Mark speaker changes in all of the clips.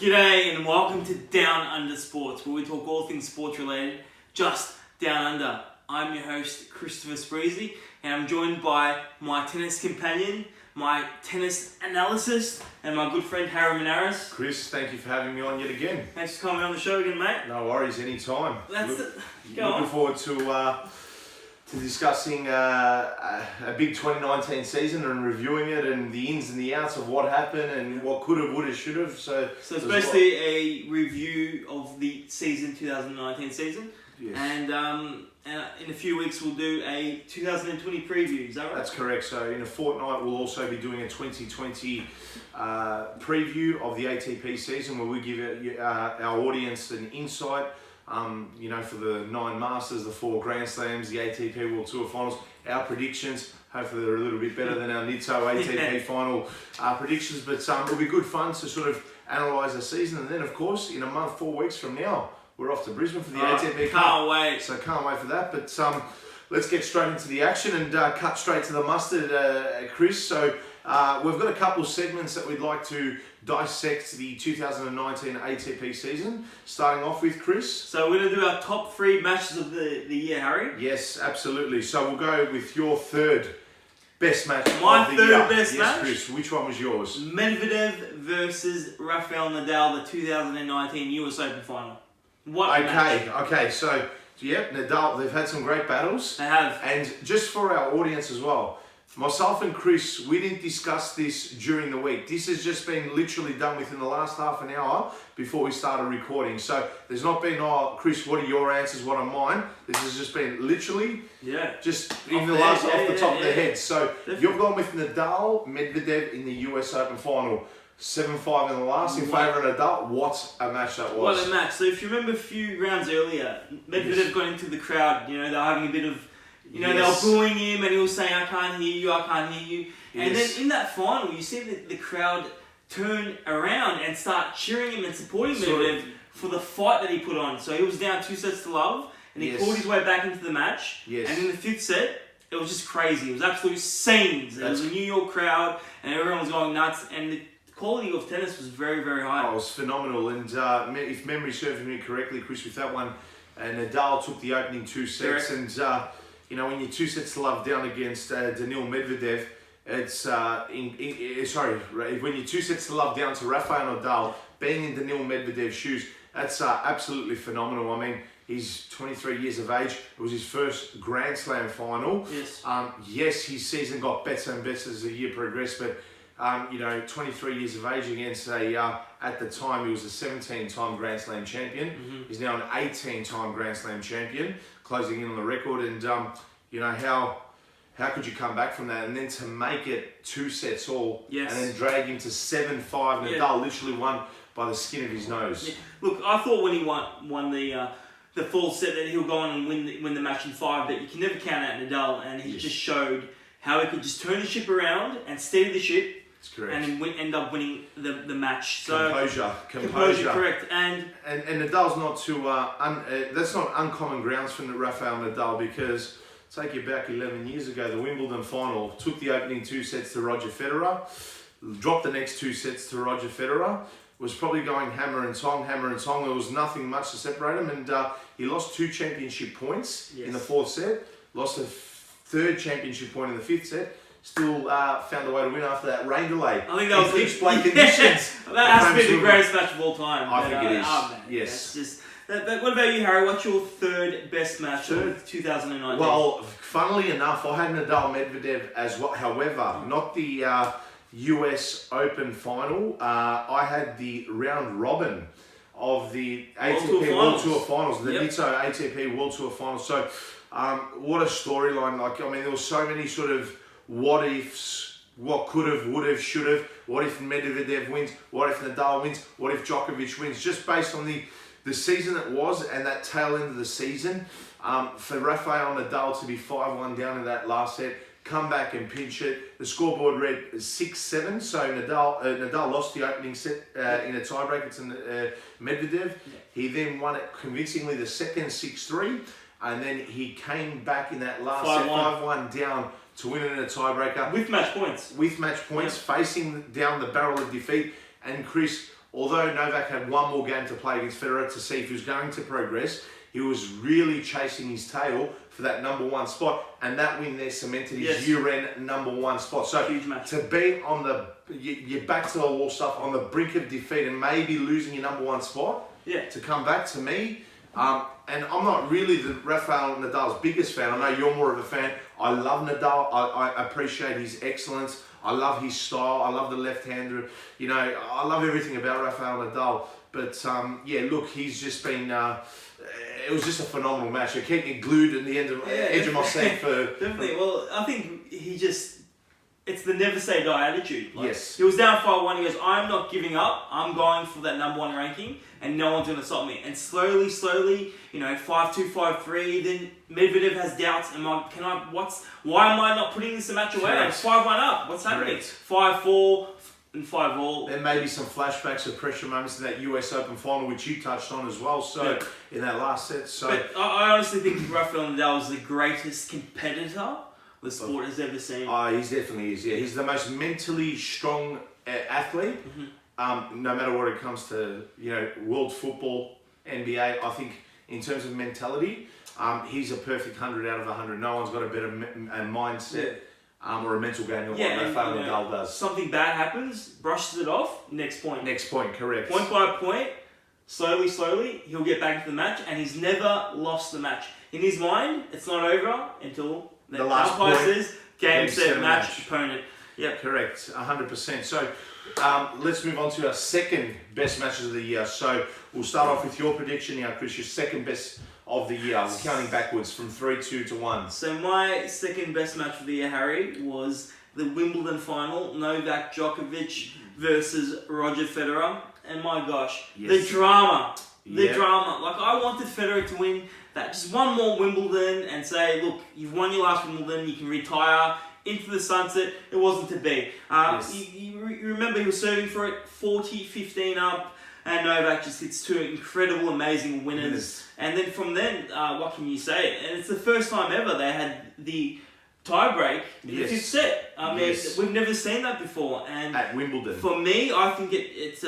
Speaker 1: G'day and welcome to Down Under Sports, where we talk all things sports related, just down under. I'm your host, Christopher Spreezy, and I'm joined by my tennis companion, my tennis analyst, and my good friend Harry Manaras.
Speaker 2: Chris, thank you for having me on yet again.
Speaker 1: Thanks for coming on the show again, mate.
Speaker 2: No worries, anytime.
Speaker 1: Looking
Speaker 2: forward to discussing a big 2019 season and reviewing it and the ins and the outs of what happened and what could have, would have, should have. So
Speaker 1: it's basically a review of the 2019 season.
Speaker 2: Yes.
Speaker 1: And in a few weeks we'll do a 2020 preview, is that right?
Speaker 2: That's correct. So in a fortnight we'll also be doing a 2020 preview of the ATP season, where we give our audience an insight. For the 9 Masters, the 4 Grand Slams, the ATP World Tour finals, our predictions. Hopefully they're a little bit better than our Nitto ATP final predictions, but it'll be good fun to sort of analyse the season. And then, of course, in a month, 4 weeks from now, we're off to Brisbane for the ATP Cup.
Speaker 1: Can't wait.
Speaker 2: So can't wait for that. But let's get straight into the action and cut straight to the mustard, Chris. So we've got a couple of segments that we'd like to dissect the 2019 ATP season. Starting off with, Chris.
Speaker 1: So we're going to do our top 3 matches of the year, Harry.
Speaker 2: Yes, absolutely. So we'll go with your third best match
Speaker 1: My
Speaker 2: of the year.
Speaker 1: third best match?
Speaker 2: Yes, Chris. Which one was yours?
Speaker 1: Medvedev versus Rafael Nadal, the 2019 US Open final. What a match.
Speaker 2: Okay. So, Nadal, they've had some great battles.
Speaker 1: They have.
Speaker 2: And just for our audience as well, myself and Chris, we didn't discuss this during the week. This has just been literally done within the last half an hour before we started recording. So there's not been, Chris, what are your answers, what are mine? This has just been literally just off the top of the head. So definitely. You've gone with Nadal, Medvedev in the US Open final. 7-5 in the last in favour of Nadal. What a match that was.
Speaker 1: What a match. So if you remember a few rounds earlier, Medvedev got into the crowd, they were having a bit of... they were booing him and he was saying, I can't hear you. And then in that final, you see the crowd turn around and start cheering him and supporting Medvedev for the fight that he put on. So he was down 2-0 and he pulled his way back into the match.
Speaker 2: Yes.
Speaker 1: And in the 5th set, it was just crazy. It was absolute scenes. It was a New York crowd and everyone was going nuts. And the quality of tennis was very, very high.
Speaker 2: Oh, it was phenomenal. And if memory serves me correctly, Chris, with that one, Nadal took the opening 2 sets. Correct. And when you're 2-0 down against Daniil Medvedev, it's when you're 2-0 down to Rafael Nadal, being in Daniil Medvedev's shoes, that's absolutely phenomenal. I mean, he's 23 years of age. It was his first Grand Slam final.
Speaker 1: Yes.
Speaker 2: Yes, his season got better and better as the year progressed, but 23 years of age against at the time he was a 17-time Grand Slam champion. Mm-hmm. He's now an 18-time Grand Slam champion, closing in on the record. And how could you come back from that? And then to make it 2 sets all, and then drag him to 7-5. Nadal literally won by the skin of his nose.
Speaker 1: Yeah. Look, I thought when he won the full set that he'll go on and win the match in 5, but you can never count out Nadal, and he just showed how he could just turn the ship around and steady the ship.
Speaker 2: That's correct.
Speaker 1: And then end up winning the match. So
Speaker 2: Composure,
Speaker 1: correct. And
Speaker 2: Nadal's not too that's not uncommon grounds for Rafael Nadal, because take you back 11 years ago, the Wimbledon final, took the opening 2 sets to Roger Federer, dropped the next 2 sets to Roger Federer, was probably going hammer and tong. There was nothing much to separate him, and he lost 2 championship points in the 4th set, lost a 3rd championship point in the 5th set. Still found a way to win after that rain delay.
Speaker 1: I think that was
Speaker 2: pitch play conditions.
Speaker 1: That has to be the greatest match of all time.
Speaker 2: I think it is.
Speaker 1: Man,
Speaker 2: yes.
Speaker 1: Just, what about you, Harry? What's your 3rd best match of 2019?
Speaker 2: Well, funnily enough, I had Nadal Medvedev as well. However, not the US Open final. I had the round robin of the ATP World Tour finals, the Nitto ATP World Tour finals. So, what a storyline! There were so many sort of what ifs, what could have, would have, should have, what if Medvedev wins, what if Nadal wins, what if Djokovic wins, just based on the season that was and that tail end of the season. For Rafael Nadal to be 5-1 down in that last set, come back and pinch it. The scoreboard read 6-7, so Nadal lost the opening set in a tiebreaker to Medvedev. He then won it convincingly the second 6-3, and then he came back in that last set 5-1 down to win it in a tiebreaker.
Speaker 1: With match points.
Speaker 2: Facing down the barrel of defeat. And Chris, although Novak had one more game to play against Federer to see if he was going to progress, he was really chasing his tail for that number one spot, and that win there cemented his year-end number one spot. So
Speaker 1: huge match.
Speaker 2: To be on the, you're back to the wall stuff, on the brink of defeat and maybe losing your number one spot, to come back to me, and I'm not really the Rafael Nadal's biggest fan. I know you're more of a fan. I love Nadal. I appreciate his excellence. I love his style. I love the left-hander. You know, I love everything about Rafael Nadal. But yeah, look, he's just been. It was just a phenomenal match. It kept me glued at the edge of my seat for.
Speaker 1: Definitely. Well, I think he just. It's the never say die attitude. Like,
Speaker 2: yes.
Speaker 1: He was down 5-1. He goes, I'm not giving up. I'm going for that number one ranking, and no one's going to stop me. And slowly, you know, 5-2, 5-3. Then Medvedev has doubts. Why am I not putting this match away? I'm 5-1 up. What's happening? 5-4 and 5-all.
Speaker 2: There may be some flashbacks of pressure moments in that US Open final, which you touched on as well. So in that last set,
Speaker 1: But I honestly think Rafael Nadal is the greatest competitor the sport has ever seen.
Speaker 2: He definitely is. Yeah, he's the most mentally strong athlete. No matter what it comes to, you know, world football, NBA. I think in terms of mentality, he's a perfect 100 out of 100. No one's got a better mindset. Or a mental game than what Rafael Nadal does.
Speaker 1: Something bad happens, brushes it off, next point.
Speaker 2: Next point, correct.
Speaker 1: Point by point, slowly, he'll get back to the match, and he's never lost the match. In his mind, it's not over until the last point says, game, set, match, opponent. Yep.
Speaker 2: Correct, 100%. So let's move on to our second best matches of the year. So we'll start off with your prediction now, Chris, your second best of the year. We're counting backwards from 3-2 to 1.
Speaker 1: So my second best match of the year, Harry, was the Wimbledon final, Novak Djokovic versus Roger Federer. And my gosh, the drama. The drama. Like, I wanted Federer to win that just one more Wimbledon and say, look, you've won your last Wimbledon, you can retire into the sunset. It wasn't to be. You remember he was serving for it 40-15 up, and Novak just hits two incredible, amazing winners. And then from then, what can you say? And it's the first time ever they had the tie-break in the fifth set. I mean, we've never seen that before. And
Speaker 2: at Wimbledon.
Speaker 1: For me, I think it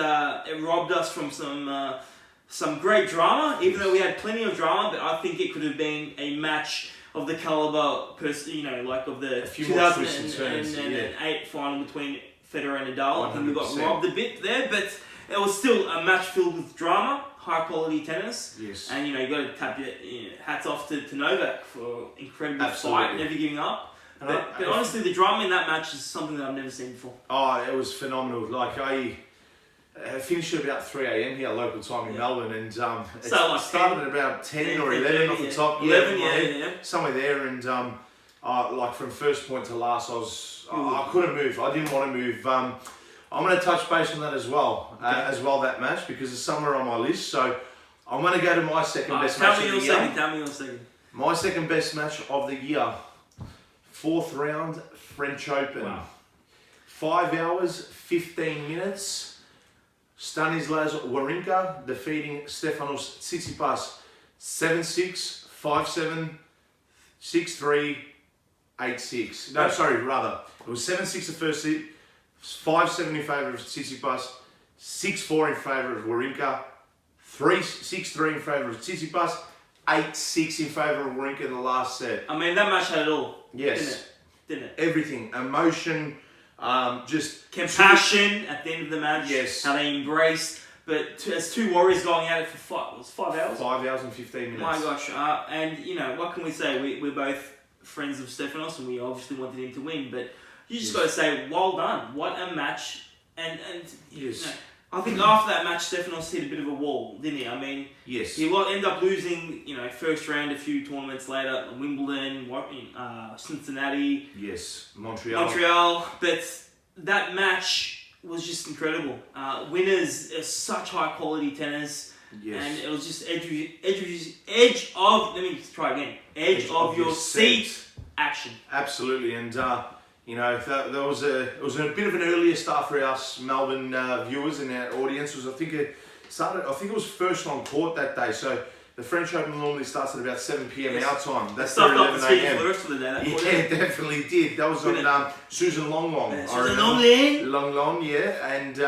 Speaker 1: robbed us from some great drama, even though we had plenty of drama, but I think it could have been a match of the caliber, you know, like of the 2008 final between Federer and Nadal. 100%. I think we got robbed a bit there, but it was still a match filled with drama, high quality tennis.
Speaker 2: Yes.
Speaker 1: And you know, you got to tap your hats off to Novak for incredible fight, never giving up. But honestly, the drama in that match is something that I've never seen before.
Speaker 2: Oh, it was phenomenal. Like, I finished at about 3 a.m. here, local time in Melbourne, and it started at about 10 or 11 off the top.
Speaker 1: 11,
Speaker 2: somewhere there, and like from first point to last, I couldn't move. I didn't want to move. I'm going to touch base on that as well, that match, because it's somewhere on my list. So I'm going to go to my second best match of the year.
Speaker 1: Tell me your second.
Speaker 2: My second best match of the year, 4th round French Open.
Speaker 1: Wow.
Speaker 2: 5 hours, 15 minutes. Stanislas Wawrinka defeating Stefanos Tsitsipas 7-6, 5-7, 6-3, 8-6. No, sorry, rather. It was 7-6 the first set, 5-7 in favour of Tsitsipas, 6-4 in favour of Wawrinka, 6-3 in favour of Tsitsipas, 8-6 in favour of Wawrinka in the last set.
Speaker 1: I mean, that match had it all.
Speaker 2: Yes.
Speaker 1: Didn't it?
Speaker 2: Everything. Emotion. Just
Speaker 1: compassion at the end of the match.
Speaker 2: Yes.
Speaker 1: How they embraced. But as two warriors going at it for 5 hours?
Speaker 2: 5 hours and 15 minutes.
Speaker 1: My gosh. And, you know, what can we say? We're both friends of Stefanos, and we obviously wanted him to win. But you just got to say, well done. What a match. And you know, I think after that match, Stefanos hit a bit of a wall, didn't he? I mean, he ended up losing, you know, first round a few tournaments later, Wimbledon, Cincinnati, Montreal. But that match was just incredible. Winners, such high quality tennis, and it was just edge of your seat action.
Speaker 2: Absolutely, and. You know, there was a bit of an earlier start for us Melbourne viewers and our audience. I think it was first on court that day. So the French Open normally starts at about 7 p.m. our time. That's 11 a.m.
Speaker 1: for the rest of the day.
Speaker 2: It definitely did. That was on Susan Longlong.
Speaker 1: Susan Longlong.
Speaker 2: Longlong, yeah. And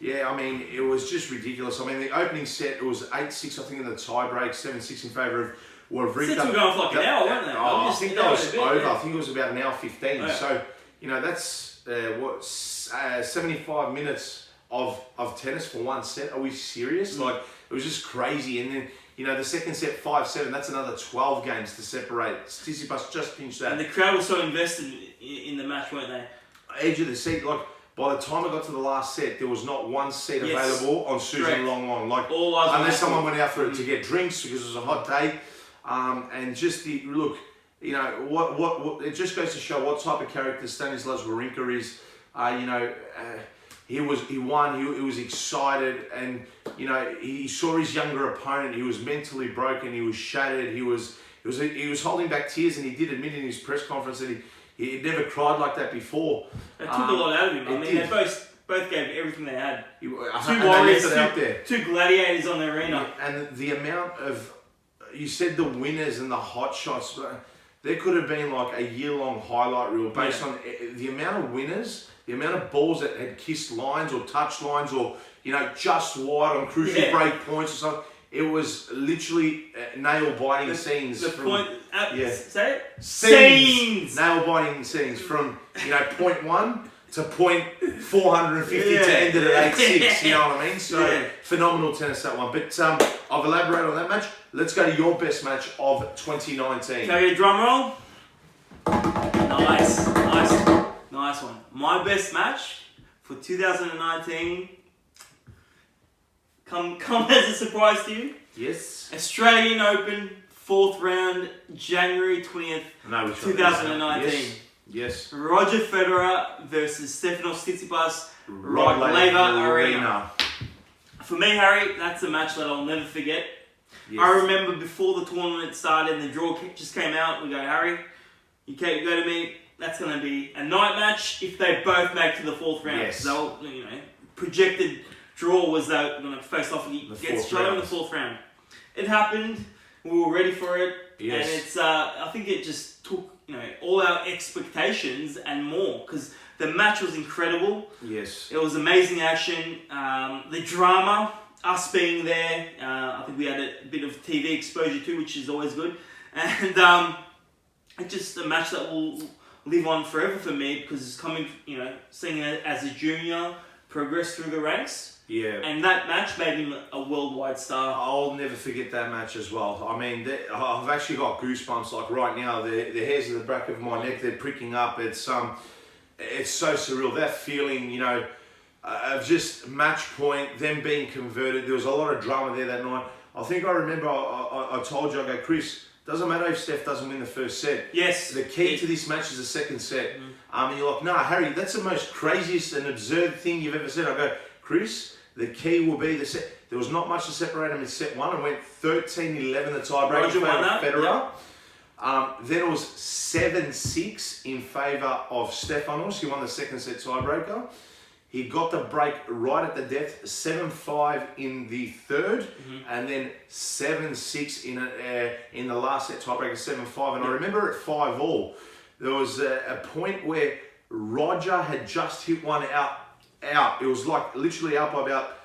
Speaker 2: Yeah, I mean, it was just ridiculous. I mean, the opening set, it was 8-6, I think, in the tie break, 7-6 in favour of Wawrinka.
Speaker 1: Sets were going for like an hour, weren't they?
Speaker 2: I think that was over.
Speaker 1: Yeah.
Speaker 2: I think it was about an hour 15.
Speaker 1: Oh, yeah.
Speaker 2: So, you know, that's 75 minutes of tennis for one set. Are we serious? Like, it was just crazy. And then, you know, the second set, 5-7, that's another 12 games to separate. Tsitsipas just finished that.
Speaker 1: And the crowd was so invested in the match, weren't they?
Speaker 2: Edge of the seat, like, by the time I got to the last set, there was not one seat available on Susan Long. Like, unless someone went out for it to get drinks because it was a hot day. And just the look, you know, what it just goes to show what type of character Stanislas Wawrinka is. You know, he won. He was excited, and you know, he saw his younger opponent. He was mentally broken. He was shattered. He was holding back tears, and he did admit in his press conference that he had never cried like that before.
Speaker 1: It took a lot out of him. I mean, they both gave everything they had.
Speaker 2: Two
Speaker 1: warriors, two gladiators on the arena.
Speaker 2: And the amount of, you said the winners and the hot shots, there could have been like a year-long highlight reel based on the amount of winners, the amount of balls that had kissed lines or touched lines or, you know, just wide on crucial break points or something. It was literally nail-biting scenes.
Speaker 1: Say it?
Speaker 2: Scenes! Nail-biting scenes from, you know, point 1 to point 450 to end it at 8-6, you know what I mean? So, phenomenal tennis that one. But I've elaborated on that match. Let's go to your best match of 2019.
Speaker 1: Can I get a drum roll? Nice one. My best match for 2019... Come as a surprise to you.
Speaker 2: Yes.
Speaker 1: Australian Open, 4th round, January 20th, 2019.
Speaker 2: Yes.
Speaker 1: Roger Federer versus Stefanos Tsitsipas, Rod Laver Arena. For me, Harry, that's a match that I'll never forget. Yes. I remember before the tournament started and the draw just came out, we go, Harry, you go to me, that's going to be a night match if they both make to the 4th round.
Speaker 2: Yes.
Speaker 1: They'll, you know, projected draw was they're going to face off against each other in the 4th round. It happened. We were ready for it. Yes. And it's I think it just took, you know, all our expectations and more, because the match was incredible.
Speaker 2: Yes.
Speaker 1: It was amazing action. The drama, us being there, I think we had a bit of TV exposure too, which is always good. And it's just a match that will live on forever for me, because it's coming, you know, seeing it as a junior, progress through the ranks.
Speaker 2: Yeah.
Speaker 1: And that match made him a worldwide star.
Speaker 2: I'll never forget that match as well. I mean, I've actually got goosebumps like right now. The hairs at the back of my neck, they're pricking up. It's so surreal. That feeling, you know, of just match point, them being converted. There was a lot of drama there that night. I think I remember I told you, I go, Chris, doesn't matter if Steph doesn't win the first set.
Speaker 1: Yes.
Speaker 2: The key to this match is the second set. And you're like, nah, Harry, that's the most craziest and absurd thing you've ever said. I go, Chris, the key will be the set. There was not much to separate them in set 1. It went 13-11 the tiebreaker in favour of Federer. Yep. Then it was 7-6 in favour of Stefanos. He won the second set tiebreaker. He got the break right at the death, 7-5 in the third, and then 7-6 in the last set tiebreaker, 7-5. And I remember at 5-all, there was a point where Roger had just hit one out. It was like literally out by about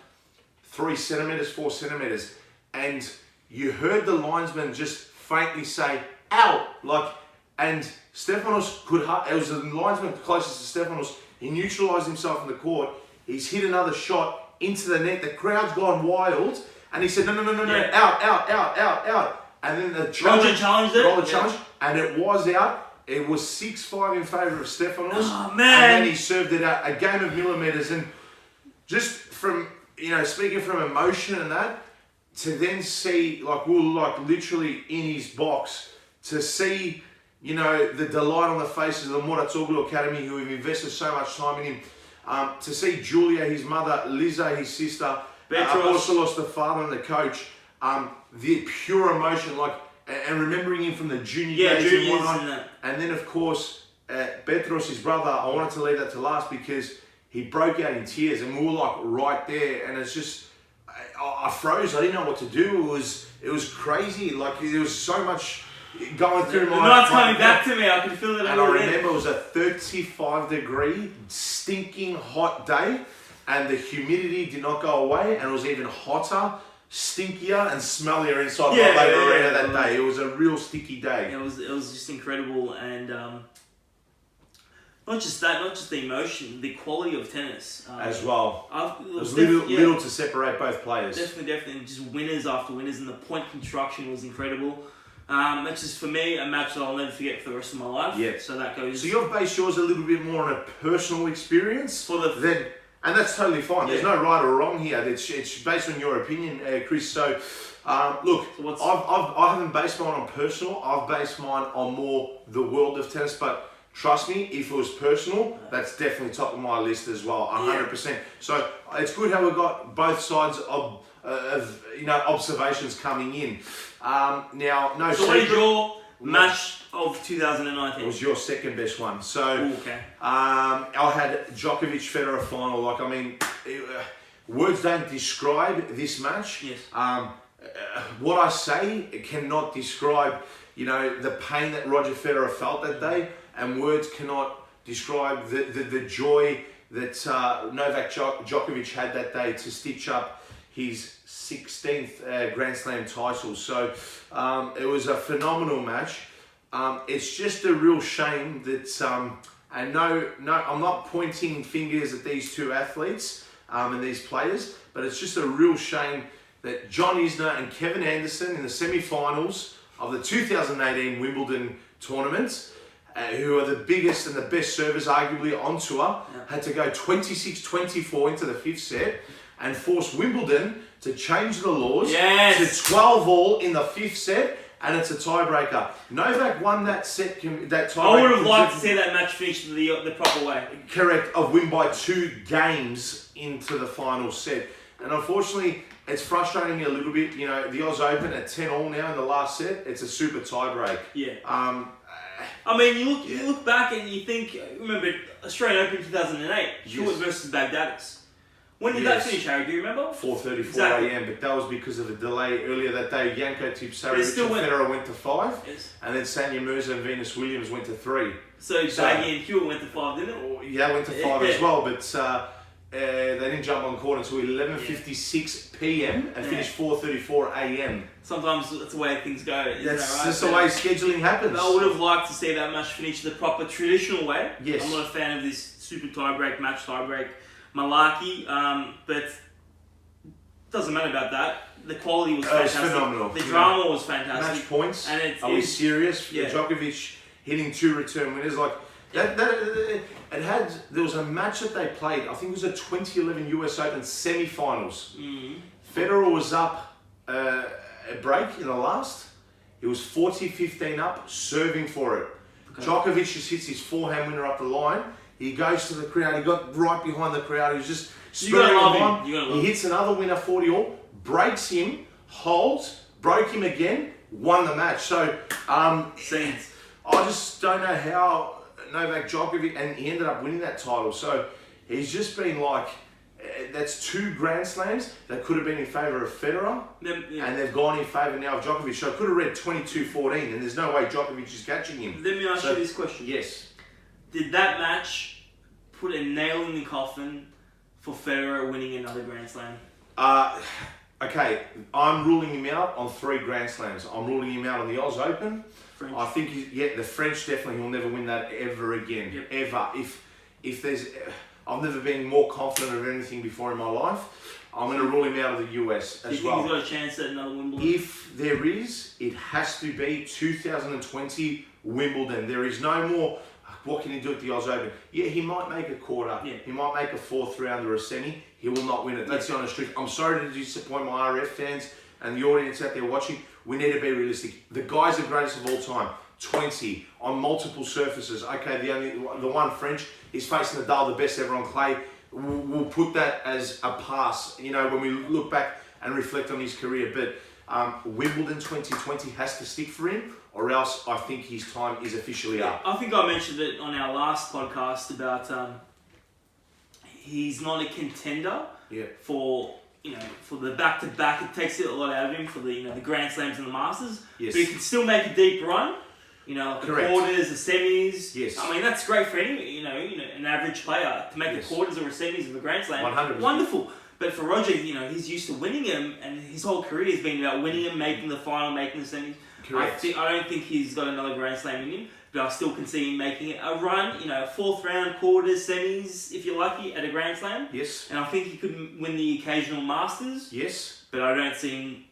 Speaker 2: 3 centimeters, 4 centimeters, and you heard the linesman just faintly say "out," like, and Stefanos it was the linesman closest to Stefanos. He neutralized himself in the court. He's hit another shot into the net. The crowd's gone wild, and he said, "No, out." And then the
Speaker 1: Roger challenged it.
Speaker 2: Roger challenged, and it was out. It was 6-5 in favour of Stefanos.
Speaker 1: Oh, man.
Speaker 2: And then he served it out, a game of millimetres. And just from, you know, speaking from emotion and that, to then see, like, we were like literally in his box, to see, you know, the delight on the faces of the Moratoglu Academy, who have invested so much time in him. To see Julia, his mother, Liza, his sister, Apostolos, the father and the coach, the pure emotion, like, and remembering him from the junior days and whatnot. And then, of course, Petros, his brother, I wanted to leave that to last because he broke out in tears and we were like right there. And it's just, I froze. I didn't know what to do. It was crazy. Like, there was so much going through my...
Speaker 1: The night's coming back to me. I can feel it.
Speaker 2: And I remember it was a 35-degree, stinking hot day. and the humidity did not go away, and it was even hotter, stinkier, and smellier inside the arena that day. It was a real sticky day.
Speaker 1: It was just incredible, and not just that, not just the emotion, the quality of tennis
Speaker 2: as well.
Speaker 1: It
Speaker 2: was little to separate both players.
Speaker 1: Definitely, just winners after winners, and the point construction was incredible. It's just, for me, a match that I'll never forget for the rest of my life.
Speaker 2: Yeah.
Speaker 1: So that goes.
Speaker 2: So you've based yours a little bit more on a personal experience, and that's totally fine. There's no right or wrong here. It's based on your opinion, Chris. So, look, I haven't based mine on personal. I've based mine on more the world of tennis. But trust me, if it was personal, that's definitely top of my list as well, 100%. So it's good how we've got both sides of observations coming in. Now, no.
Speaker 1: So what is your match of 2019?
Speaker 2: It was your second best one. So,
Speaker 1: okay.
Speaker 2: I had Djokovic Federer final. Words don't describe this match.
Speaker 1: Yes.
Speaker 2: What I say cannot describe, the pain that Roger Federer felt that day, and words cannot describe the joy that Novak Djokovic had that day to stitch up his 16th Grand Slam title. So it was a phenomenal match. It's just a real shame that, and no, I'm not pointing fingers at these two athletes and these players, but it's just a real shame that John Isner and Kevin Anderson in the semi-finals of the 2018 Wimbledon tournament, who are the biggest and the best servers arguably on tour, had to go 26-24 into the fifth set and force Wimbledon to change the laws to 12-all in the fifth set, and it's a tiebreaker. Novak won that set. That tiebreaker.
Speaker 1: I would have liked to see that match finished the proper way.
Speaker 2: Correct, of win by 2 games into the final set. And unfortunately, it's frustrating me a little bit. The Oz Open at 10-all now in the last set, it's a super tiebreak.
Speaker 1: Yeah. I mean, you look back and you think, remember Australian Open 2008, Hewitt versus Baghdadis. When did that finish, Harry? Do you remember?
Speaker 2: 4:34 a.m. But that was because of a delay earlier that day. Yanko Tipsarevic and Federer went to 5, and then Sanya Mirza and Venus Williams went to 3.
Speaker 1: So Baggy and Hewitt went to 5, didn't it?
Speaker 2: Yeah, went to 5 as well, but they didn't jump on court until 11:56 p.m. and finished 4:34 a.m.
Speaker 1: Sometimes that's the way things go.
Speaker 2: That's just the way scheduling happens.
Speaker 1: I would have liked to see that match finish the proper traditional way.
Speaker 2: Yes.
Speaker 1: I'm not a fan of this super tiebreak, match tiebreak malarkey, but doesn't matter about that. The quality was fantastic.
Speaker 2: It was phenomenal.
Speaker 1: The drama was fantastic.
Speaker 2: Match points. And are we serious? Yeah. Djokovic hitting 2 return winners like that. There was a match that they played. I think it was a 2011 U.S. Open semi-finals.
Speaker 1: Mm-hmm.
Speaker 2: Federer was up a break in the last. He was 40-15 up, serving for it. Okay. Djokovic just hits his forehand winner up the line. He goes to the crowd. He got right behind the crowd. He was just spurring on. He hits another winner 40-all, breaks him, holds, broke him again, won the match. So I just don't know how Novak Djokovic, and he ended up winning that title. So he's just been like, that's 2 Grand Slams that could have been in favour of Federer, and they've gone in favour now of Djokovic. So I could have read 22-14, and there's no way Djokovic is catching him.
Speaker 1: Let me ask you this question.
Speaker 2: Yes.
Speaker 1: Did that match put a nail in the coffin for Federer winning another Grand Slam?
Speaker 2: Okay, I'm ruling him out on 3 Grand Slams. I'm ruling him out on the Oz Open.
Speaker 1: French.
Speaker 2: I think, the French definitely, he'll never win that ever again.
Speaker 1: Yep.
Speaker 2: Ever. If there's, I've never been more confident of anything before in my life. I'm going to rule him out of the US as well.
Speaker 1: Do you think he's got a chance at another Wimbledon?
Speaker 2: If there is, it has to be 2020 Wimbledon. There is no more. What can he do at the Oz Open? Yeah, he might make a quarter. Yeah. He might make a 4th round or a semi. He will not win it. That's the honest truth. I'm sorry to disappoint my RF fans and the audience out there watching. We need to be realistic. The guy's the greatest of all time. 20 on multiple surfaces. Okay, the one French is facing Nadal, the best ever on clay. We'll put that as a pass. When we look back and reflect on his career. But Wimbledon 2020 has to stick for him, or else I think his time is officially up.
Speaker 1: I think I mentioned it on our last podcast about he's not a contender for the back-to-back. It takes a lot out of him for the Grand Slams and the Masters.
Speaker 2: Yes.
Speaker 1: But he can still make a deep run. you know, like the
Speaker 2: Correct.
Speaker 1: quarters, the semis.
Speaker 2: Yes.
Speaker 1: I mean, that's great for any, you know, an average player to make the quarters or the semis of a Grand Slam.
Speaker 2: 100%.
Speaker 1: Wonderful. But for Roger, you know, he's used to winning them, and his whole career has been about winning them, making the final, making the semis.
Speaker 2: Correct.
Speaker 1: I don't think he's got another Grand Slam in him, but I still can see him making it a run, you know, 4th round, quarters, semis, if you're lucky, at a Grand Slam.
Speaker 2: Yes.
Speaker 1: And I think he could win the occasional Masters.
Speaker 2: Yes.
Speaker 1: But I don't see him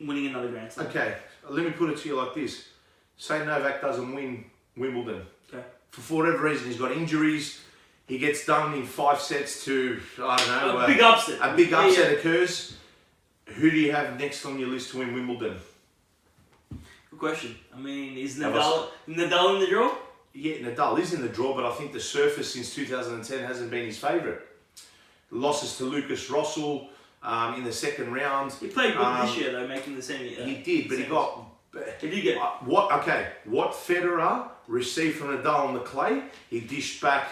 Speaker 1: winning another Grand Slam.
Speaker 2: Okay, let me put it to you like this. Say Novak doesn't win Wimbledon.
Speaker 1: Okay.
Speaker 2: For whatever reason, he's got injuries. He gets done in 5 sets to, I don't know.
Speaker 1: A big upset.
Speaker 2: A big upset occurs. Who do you have next on your list to win Wimbledon?
Speaker 1: Good question. I mean, is Nadal in the draw?
Speaker 2: Yeah, Nadal is in the draw, but I think the surface since 2010 hasn't been his favourite. Losses to Lucas Russell in the 2nd round.
Speaker 1: He played good this year, though, making the semi.
Speaker 2: He did, but he got...
Speaker 1: Did he get...
Speaker 2: What Federer received from Nadal on the clay, he dished back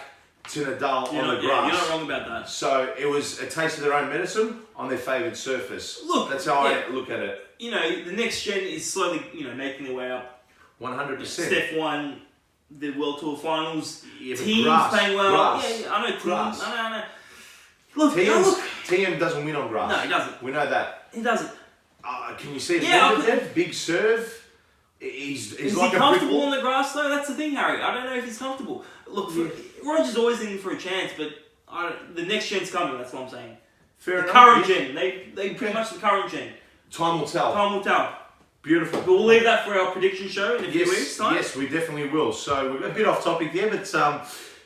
Speaker 2: to Nadal on the grass.
Speaker 1: Yeah, you're not wrong about that.
Speaker 2: So it was a taste of their own medicine on their favoured surface.
Speaker 1: Look,
Speaker 2: that's how I look at it.
Speaker 1: You know, the next gen is slowly, you know, making their way up.
Speaker 2: 100%.
Speaker 1: Steph won the World Tour Finals.
Speaker 2: Yeah,
Speaker 1: Teams playing well. Yeah, I know teams.
Speaker 2: Grass.
Speaker 1: I know. Look,
Speaker 2: TM doesn't win on grass.
Speaker 1: No, he doesn't.
Speaker 2: We know that.
Speaker 1: He doesn't.
Speaker 2: Can you see
Speaker 1: Medvedev?
Speaker 2: Big serve. Is
Speaker 1: like he comfortable on the grass though? That's the thing, Harry. I don't know if he's comfortable. Look, Roger's always looking for a chance, but the next gen's coming. That's what I'm saying.
Speaker 2: Fair enough.
Speaker 1: Current gen. They pretty much the current gen.
Speaker 2: Time will tell. Beautiful.
Speaker 1: But we'll leave that for our prediction show in a few weeks' time.
Speaker 2: Yes, we definitely will. So we're a bit off topic there, but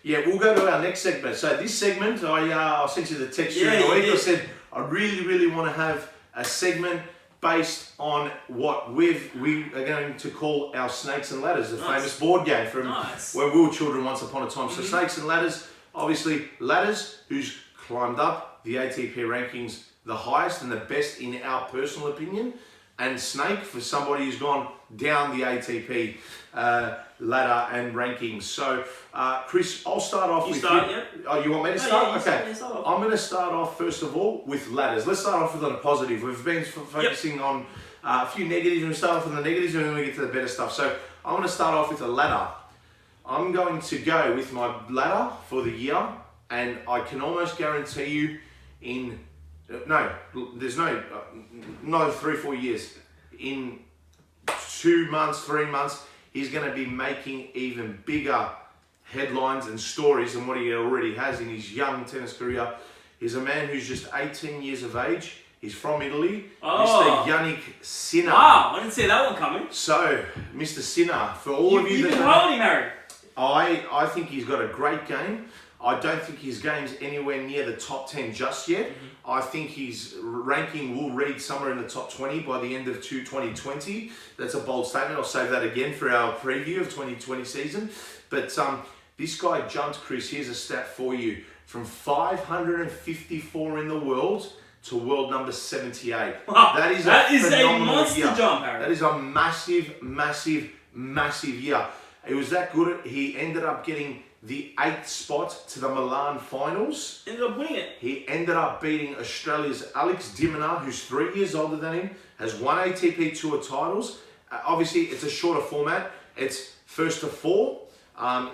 Speaker 2: we'll go to our next segment. So this segment, I sent you the text during the week. I said I really want to have a segment based on what we are going to call our Snakes and Ladders, the famous board game from where we were children once upon a time. So Snakes and Ladders, obviously ladders, who's climbed up the ATP rankings the highest and the best in our personal opinion, and Snake for somebody who's gone down the ATP ladder and rankings. So Chris, I'll start off with you. Oh, you want me to start? Okay. I'm going to start off first of all with ladders. Let's start off with on a positive. We've been focusing on a few negatives, and we start off with the negatives and then we get to the better stuff. So I'm going to start off with a ladder. I'm going to go with my ladder for the year, and I can almost guarantee you there's no 3-4 years. In 2 months, 3 months, he's going to be making even bigger headlines and stories than what he already has in his young tennis career. He's a man who's just 18 years of age. He's from Italy. Mr. Yannick Sinner.
Speaker 1: Wow, I didn't see that one coming.
Speaker 2: So, Mr. Sinner, for all of you
Speaker 1: that... You've been holding him, Harry.
Speaker 2: I think he's got a great game. I don't think his game's anywhere near the top 10 just yet. Mm-hmm. I think his ranking will read somewhere in the top 20 by the end of 2020. That's a bold statement. I'll save that again for our preview of 2020 season. But this guy jumped, Chris, here's a stat for you, from 554 in the world to world number 78.
Speaker 1: Wow,
Speaker 2: that is
Speaker 1: a monster jump, Harry.
Speaker 2: That is a massive year. It was that good. He ended up getting the 8th spot to the Milan finals.
Speaker 1: Ended up winning it.
Speaker 2: He ended up beating Australia's Alex de Minaur, who's 3 years older than him, has won ATP Tour titles. Obviously, it's a shorter format. It's first to 4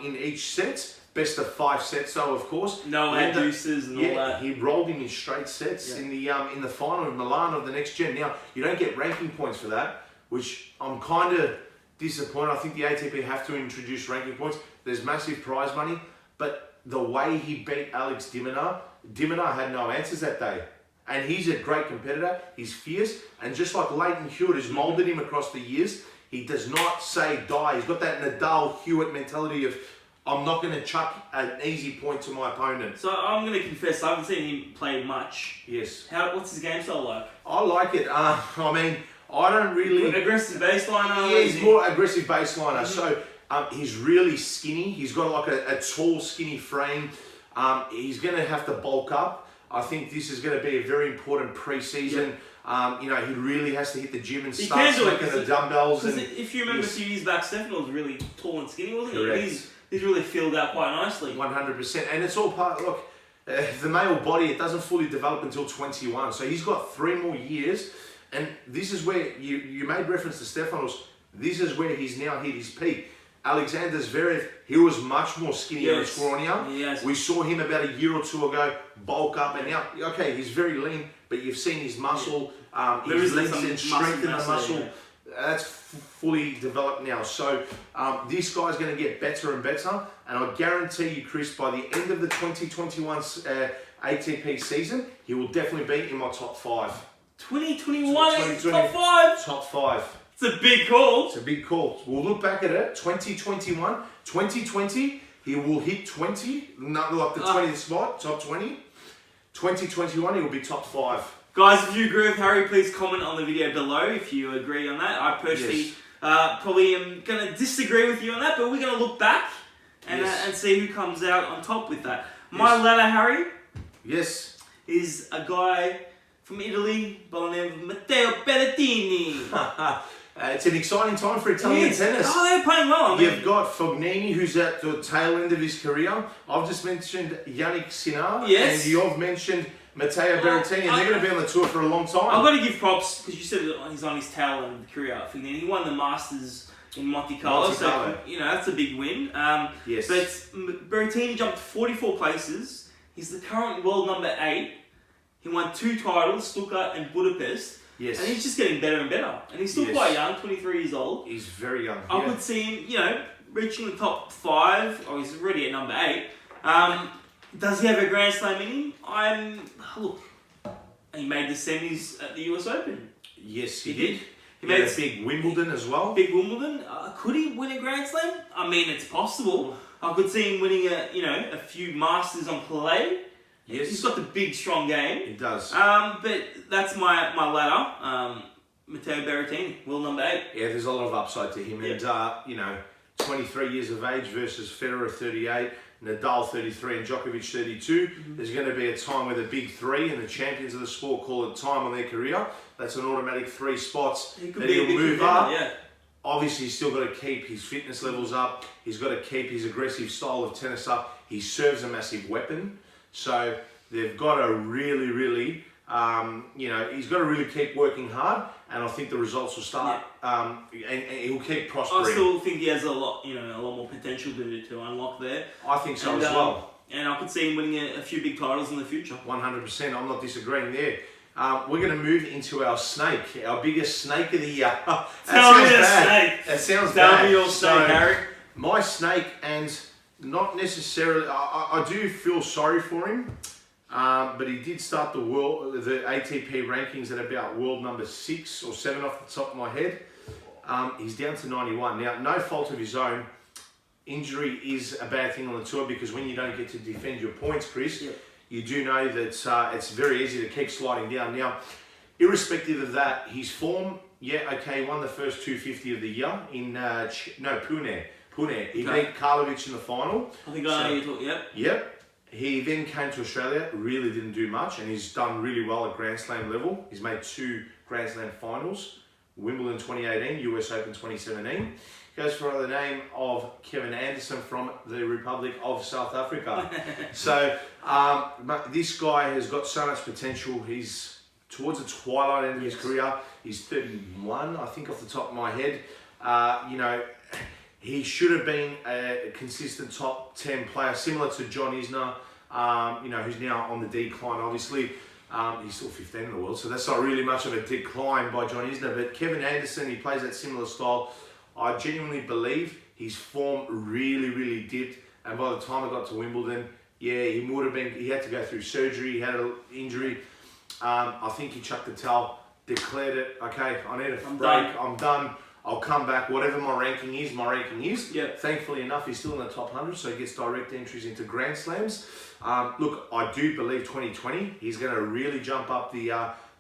Speaker 2: in each set. Best of 5 sets, though, of course.
Speaker 1: No deuces and all that.
Speaker 2: He rolled him in straight sets in the final of Milan of the next gen. Now, you don't get ranking points for that, which I'm kind of disappointed. I think the ATP have to introduce ranking points. There's massive prize money, but the way he beat Alex de Minaur had no answers that day. And he's a great competitor. He's fierce. And just like Leighton Hewitt has moulded him across the years, he does not say die. He's got that Nadal Hewitt mentality of, I'm not going to chuck an easy point to my opponent.
Speaker 1: So I'm going to confess, I haven't seen him play much.
Speaker 2: Yes.
Speaker 1: What's his game style like?
Speaker 2: I like it. I mean, I don't really...
Speaker 1: Aggressive baseliner?
Speaker 2: Yeah, he's more aggressive baseliner. So he's really skinny. He's got like a tall, skinny frame. He's going to have to bulk up. I think this is going to be a very important pre-season. Yep. He really has to hit the gym and start smoking the dumbbells.
Speaker 1: Because if you remember a few years back, Stefano was really tall and skinny, wasn't he?
Speaker 2: Correct.
Speaker 1: He's really filled out quite nicely.
Speaker 2: 100%. And it's all part, look, the male body, it doesn't fully develop until 21. So he's got 3 more years. And this is where you made reference to Stefanos. This is where he's now hit his peak. Alexander Zverev, he was much more skinnier and scrawnier.
Speaker 1: Yes.
Speaker 2: We saw him about a year or two ago bulk up, and now, okay, he's very lean, but you've seen his muscle, his legs and strengthen the muscle.
Speaker 1: Yeah.
Speaker 2: That's fully developed now. So this guy's going to get better and better, and I guarantee you, Chris, by the end of the 2021 ATP season, he will definitely be in my top 5.
Speaker 1: 2021 top 5.
Speaker 2: Top 5.
Speaker 1: It's a big call.
Speaker 2: It's a big call. We'll look back at it. 2021, 2020, he will hit 20, not like the 20th spot, top 20. 2021, he will be top 5.
Speaker 1: Guys, if you agree with Harry, please comment on the video below if you agree on that. I personally probably am going to disagree with you on that, but we're going to look back and see who comes out on top with that. My ladder, Harry, is a guy from Italy by the name of Matteo Berrettini.
Speaker 2: It's an exciting time for Italian tennis.
Speaker 1: Oh, they're playing well.
Speaker 2: You've got Fognini, who's at the tail end of his career. I've just mentioned Yannick Sinner. And you've mentioned Matteo Berrettini, and they're going to be on the tour for a long time.
Speaker 1: I've got to give props, because you said he's on his tail end of the career. Fognini, he won the Masters in Monte Carlo, so that's a big win. But Berrettini jumped 44 places. He's the current world number 8. He won 2 titles, Stuttgart and Budapest. And he's just getting better and better. And he's still quite young, 23 years old.
Speaker 2: He's very young.
Speaker 1: I would see him, reaching the top 5. Oh, he's already at number 8. Does he have a Grand Slam in him? Look, he made the semis at the U.S. Open.
Speaker 2: Yes, he did.
Speaker 1: He made
Speaker 2: a big Wimbledon as well.
Speaker 1: Big Wimbledon. Could he win a Grand Slam? I mean, it's possible. I could see him winning a few Masters on clay.
Speaker 2: Yes.
Speaker 1: He's got the big, strong game.
Speaker 2: He does.
Speaker 1: But that's my ladder. Matteo Berrettini, world number 8.
Speaker 2: Yeah, there's a lot of upside to him. And, 23 years of age versus Federer 38, Nadal 33 and Djokovic 32. There's going to be a time where the big 3 and the champions of the sport call it time on their career. That's an automatic 3 spots that he'll move up. Obviously, he's still got to keep his fitness levels up. He's got to keep his aggressive style of tennis up. He serves a massive weapon. So they've got to really, really, he's got to really keep working hard, and I think the results will start, and he'll keep prospering.
Speaker 1: I still think he has a lot more potential to unlock there.
Speaker 2: I think so as well.
Speaker 1: And I could see him winning a few big titles in the future.
Speaker 2: 100%. I'm not disagreeing there. We're going to move into our snake, our biggest snake of the year.
Speaker 1: Tell me your snake.
Speaker 2: That sounds bad.
Speaker 1: Tell me your snake, Harry.
Speaker 2: My snake, and not necessarily, I do feel sorry for him, but he did start the ATP rankings at about world number 6 or 7 off the top of my head. He's down to 91. Now, no fault of his own. Injury is a bad thing on the tour, because when you don't get to defend your points, Chris, you do know that it's very easy to keep sliding down. Now, irrespective of that, his form, won the first 250 of the year in Pune. He beat Karlovic in the final.
Speaker 1: I think I know you're talking,
Speaker 2: Yep. He then came to Australia, really didn't do much, and he's done really well at Grand Slam level. He's made 2 Grand Slam finals, Wimbledon 2018, US Open 2017. Goes for the name of Kevin Anderson from the Republic of South Africa. So this guy has got so much potential. He's towards the twilight end of his career. He's 31, I think, off the top of my head. He should have been a consistent top 10 player, similar to John Isner, who's now on the decline, obviously. He's still 15 in the world, so that's not really much of a decline by John Isner. But Kevin Anderson, he plays that similar style. I genuinely believe his form really, really dipped. And by the time it got to Wimbledon, he had to go through surgery, he had an injury. I think he chucked the towel, declared it, okay, I need a break, I'm done. I'll come back, whatever my ranking is, my ranking is. Thankfully enough, he's still in the top 100, so he gets direct entries into Grand Slams. Look, I do believe 2020, he's going to really jump up the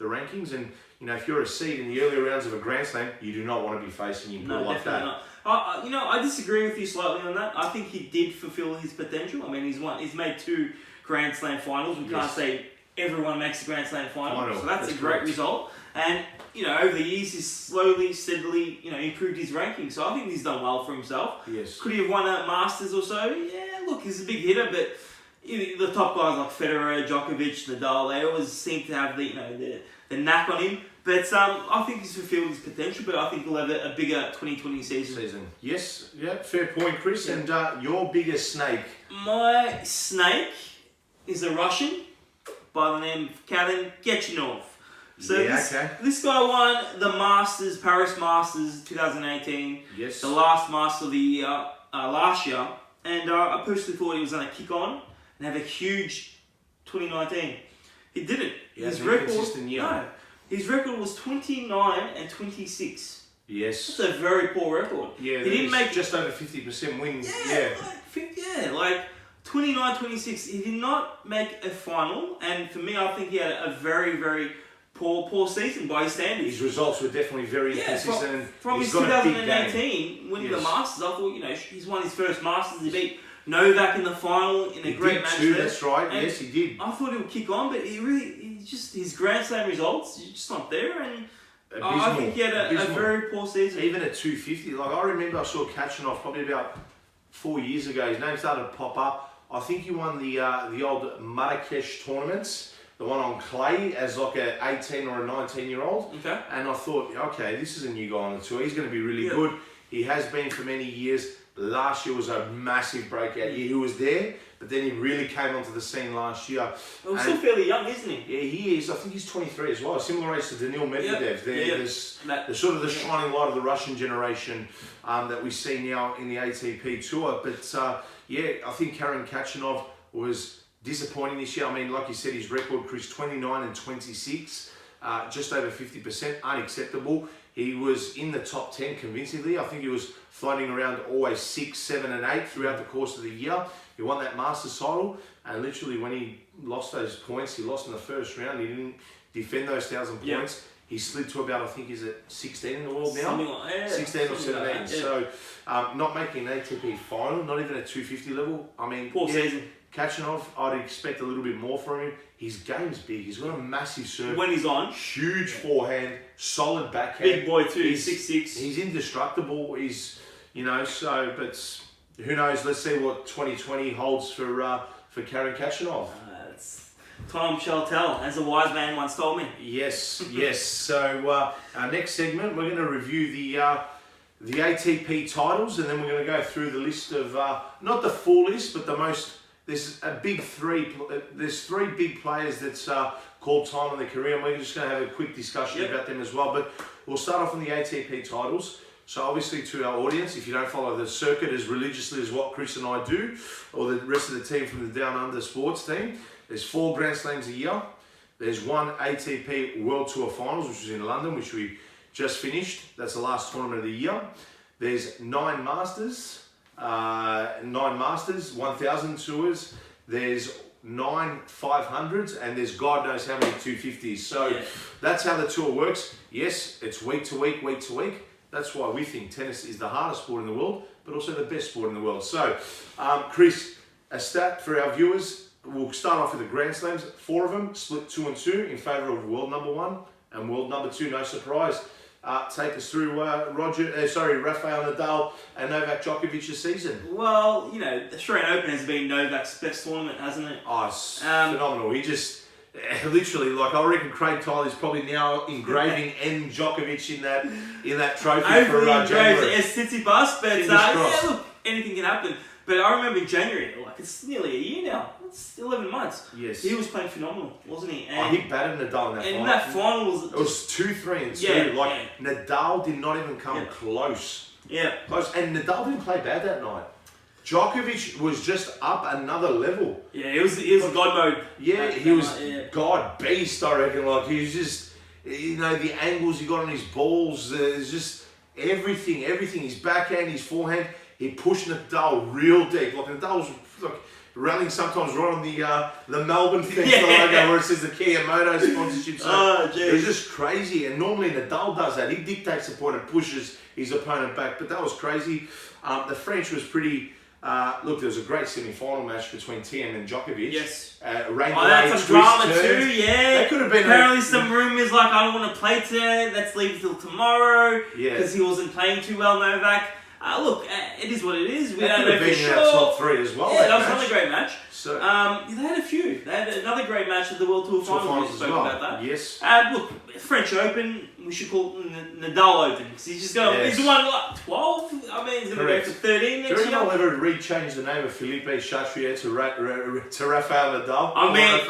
Speaker 2: rankings. And, if you're a seed in the early rounds of a Grand Slam, you do not want to be facing him like that.
Speaker 1: Not. I disagree with you slightly on that. I think he did fulfill his potential. I mean, he's made 2 Grand Slam finals. We can't say everyone makes a Grand Slam final. So that's a great result. And, over the years, he's slowly, steadily, improved his ranking. So I think he's done well for himself.
Speaker 2: Yes.
Speaker 1: Could he have won a Masters or so? Yeah, look, he's a big hitter, but the top guys like Federer, Djokovic, Nadal, they always seem to have the knack on him. But I think he's fulfilled his potential, but I think he'll have a bigger 2020 season.
Speaker 2: Yes, yeah, fair point, Chris. Yeah. And your biggest snake?
Speaker 1: My snake is a Russian by the name of Karen Khachanov. So this guy won the Masters, Paris Masters 2018.
Speaker 2: Yes.
Speaker 1: The last Master of the year, last year. And I personally thought he was going to kick on and have a huge 2019. He didn't. His record, his record was 29 and 26.
Speaker 2: Yes.
Speaker 1: That's a very poor record.
Speaker 2: Yeah, he didn't make just over 50% wins.
Speaker 1: Like 29, 26. He did not make a final, and for me, I think he had a very, very poor season by his standards.
Speaker 2: His results were definitely very inconsistent.
Speaker 1: From his 2018 winning the Masters, I thought, he's won his first Masters. He beat Novak in the final in a great match.
Speaker 2: That's right. And yes, he did.
Speaker 1: I thought he would kick on, but his Grand Slam results, he's just not there. And I think he had a very poor season.
Speaker 2: Even at 250, like I remember I saw Khachanov probably about 4 years ago. His name started to pop up. I think he won the old Marrakesh tournaments. The one on clay as like a 18 or a 19-year-old.
Speaker 1: Okay.
Speaker 2: And I thought, okay, this is a new guy on the tour. He's going to be really good. He has been for many years. Last year was a massive breakout year. He was there, but then he really came onto the scene last year.
Speaker 1: Well, he's still fairly young, isn't he?
Speaker 2: Yeah, he is. I think he's 23 as well. Similar age to Daniil Medvedev. They're sort of the shining light of the Russian generation that we see now in the ATP Tour. But I think Karen Khachanov was disappointing this year. I mean, like you said, his record, Chris, 29 and 26, just over 50%, unacceptable. He was in the top 10 convincingly. I think he was floating around always 6, 7 and 8 throughout the course of the year. He won that Masters title, and literally when he lost those points, he lost in the first round. He didn't defend those 1,000 points. He slid to about, I think he's at 16 in the world now.
Speaker 1: Something like that.
Speaker 2: 16 or 17. So not making an ATP final, not even at 250 level. I mean,
Speaker 1: poor season.
Speaker 2: Khachanov, I'd expect a little bit more from him. His game's big. He's got a massive serve.
Speaker 1: When he's on.
Speaker 2: Huge forehand, solid backhand.
Speaker 1: Big boy too, he's 6'6".
Speaker 2: He's indestructible. He's, but who knows? Let's see what 2020 holds for Karen Khachanov.
Speaker 1: Time shall tell, as a wise man once told me.
Speaker 2: Yes. So our next segment, we're going to review the ATP titles, and then we're going to go through the list of, not the full list, but the most. There's three big players that's called time on their career, and we're just going to have a quick discussion about them as well. But we'll start off on the ATP titles. So obviously to our audience, if you don't follow the circuit as religiously as what Chris and I do, or the rest of the team from the Down Under sports team, there's 4 Grand Slams a year. There's 1 ATP World Tour Finals, which was in London, which we just finished. That's the last tournament of the year. There's 9 Masters. 1,000 tours, there's 9 500s, and there's God knows how many 250s. So that's how the tour works. Yes, it's week to week. That's why we think tennis is the hardest sport in the world, but also the best sport in the world. So, Chris, a stat for our viewers. We'll start off with the Grand Slams. 4 of them split 2 and 2 in favour of world number 1 and world number 2. No surprise. Take us through Rafael Nadal and Novak Djokovic's season.
Speaker 1: Well, the Australian Open has been Novak's best tournament, hasn't it?
Speaker 2: Oh, it's phenomenal. He just literally, like, I reckon Craig Tyler's probably now engraving N Djokovic in that trophy for January.
Speaker 1: Tsitsipas, but look, anything can happen. But I remember in January, it's nearly a year now. It's 11 months.
Speaker 2: Yes.
Speaker 1: He was playing phenomenal, wasn't he?
Speaker 2: And he battered Nadal in that final.
Speaker 1: And that final was...
Speaker 2: It was 2-3 and 2. Nadal did not even come close.
Speaker 1: Yeah.
Speaker 2: Close. And Nadal didn't play bad that night. Djokovic was just up another level.
Speaker 1: Yeah, he was in God mode.
Speaker 2: Yeah, he was God beast, I reckon. Like, he was just... the angles he got on his balls, there's just everything. His backhand, his forehand. He pushed Nadal real deep. Like, Nadal was rallying sometimes right on the Melbourne fence logo where it says the Kia Moto sponsorship. So it was just crazy. And normally Nadal does that. He dictates the point and pushes his opponent back. But that was crazy. The French was pretty... there was a great semi-final match between Thiem and Djokovic.
Speaker 1: Yes.
Speaker 2: That's
Speaker 1: some drama too, yeah.
Speaker 2: That could have been...
Speaker 1: Apparently some rumours I don't want to play today. Let's leave it till tomorrow.
Speaker 2: Yeah.
Speaker 1: Because he wasn't playing too well, Novak. Look, it is what it is. We
Speaker 2: That
Speaker 1: don't
Speaker 2: could
Speaker 1: know
Speaker 2: have
Speaker 1: for
Speaker 2: been
Speaker 1: sure.
Speaker 2: in our top 3 as well.
Speaker 1: Yeah, that was another great match.
Speaker 2: So,
Speaker 1: they had a few. They had another great match at the World Tour Finals. We spoke about that.
Speaker 2: Yes.
Speaker 1: Look, French Open, we should call it Nadal Open. Because he's just going, he's won, 12? I mean, he's going to go for 13 next year.
Speaker 2: Do you reckon I'll ever re-change the name of Philippe Chatrier to Rafael Nadal?
Speaker 1: I mean,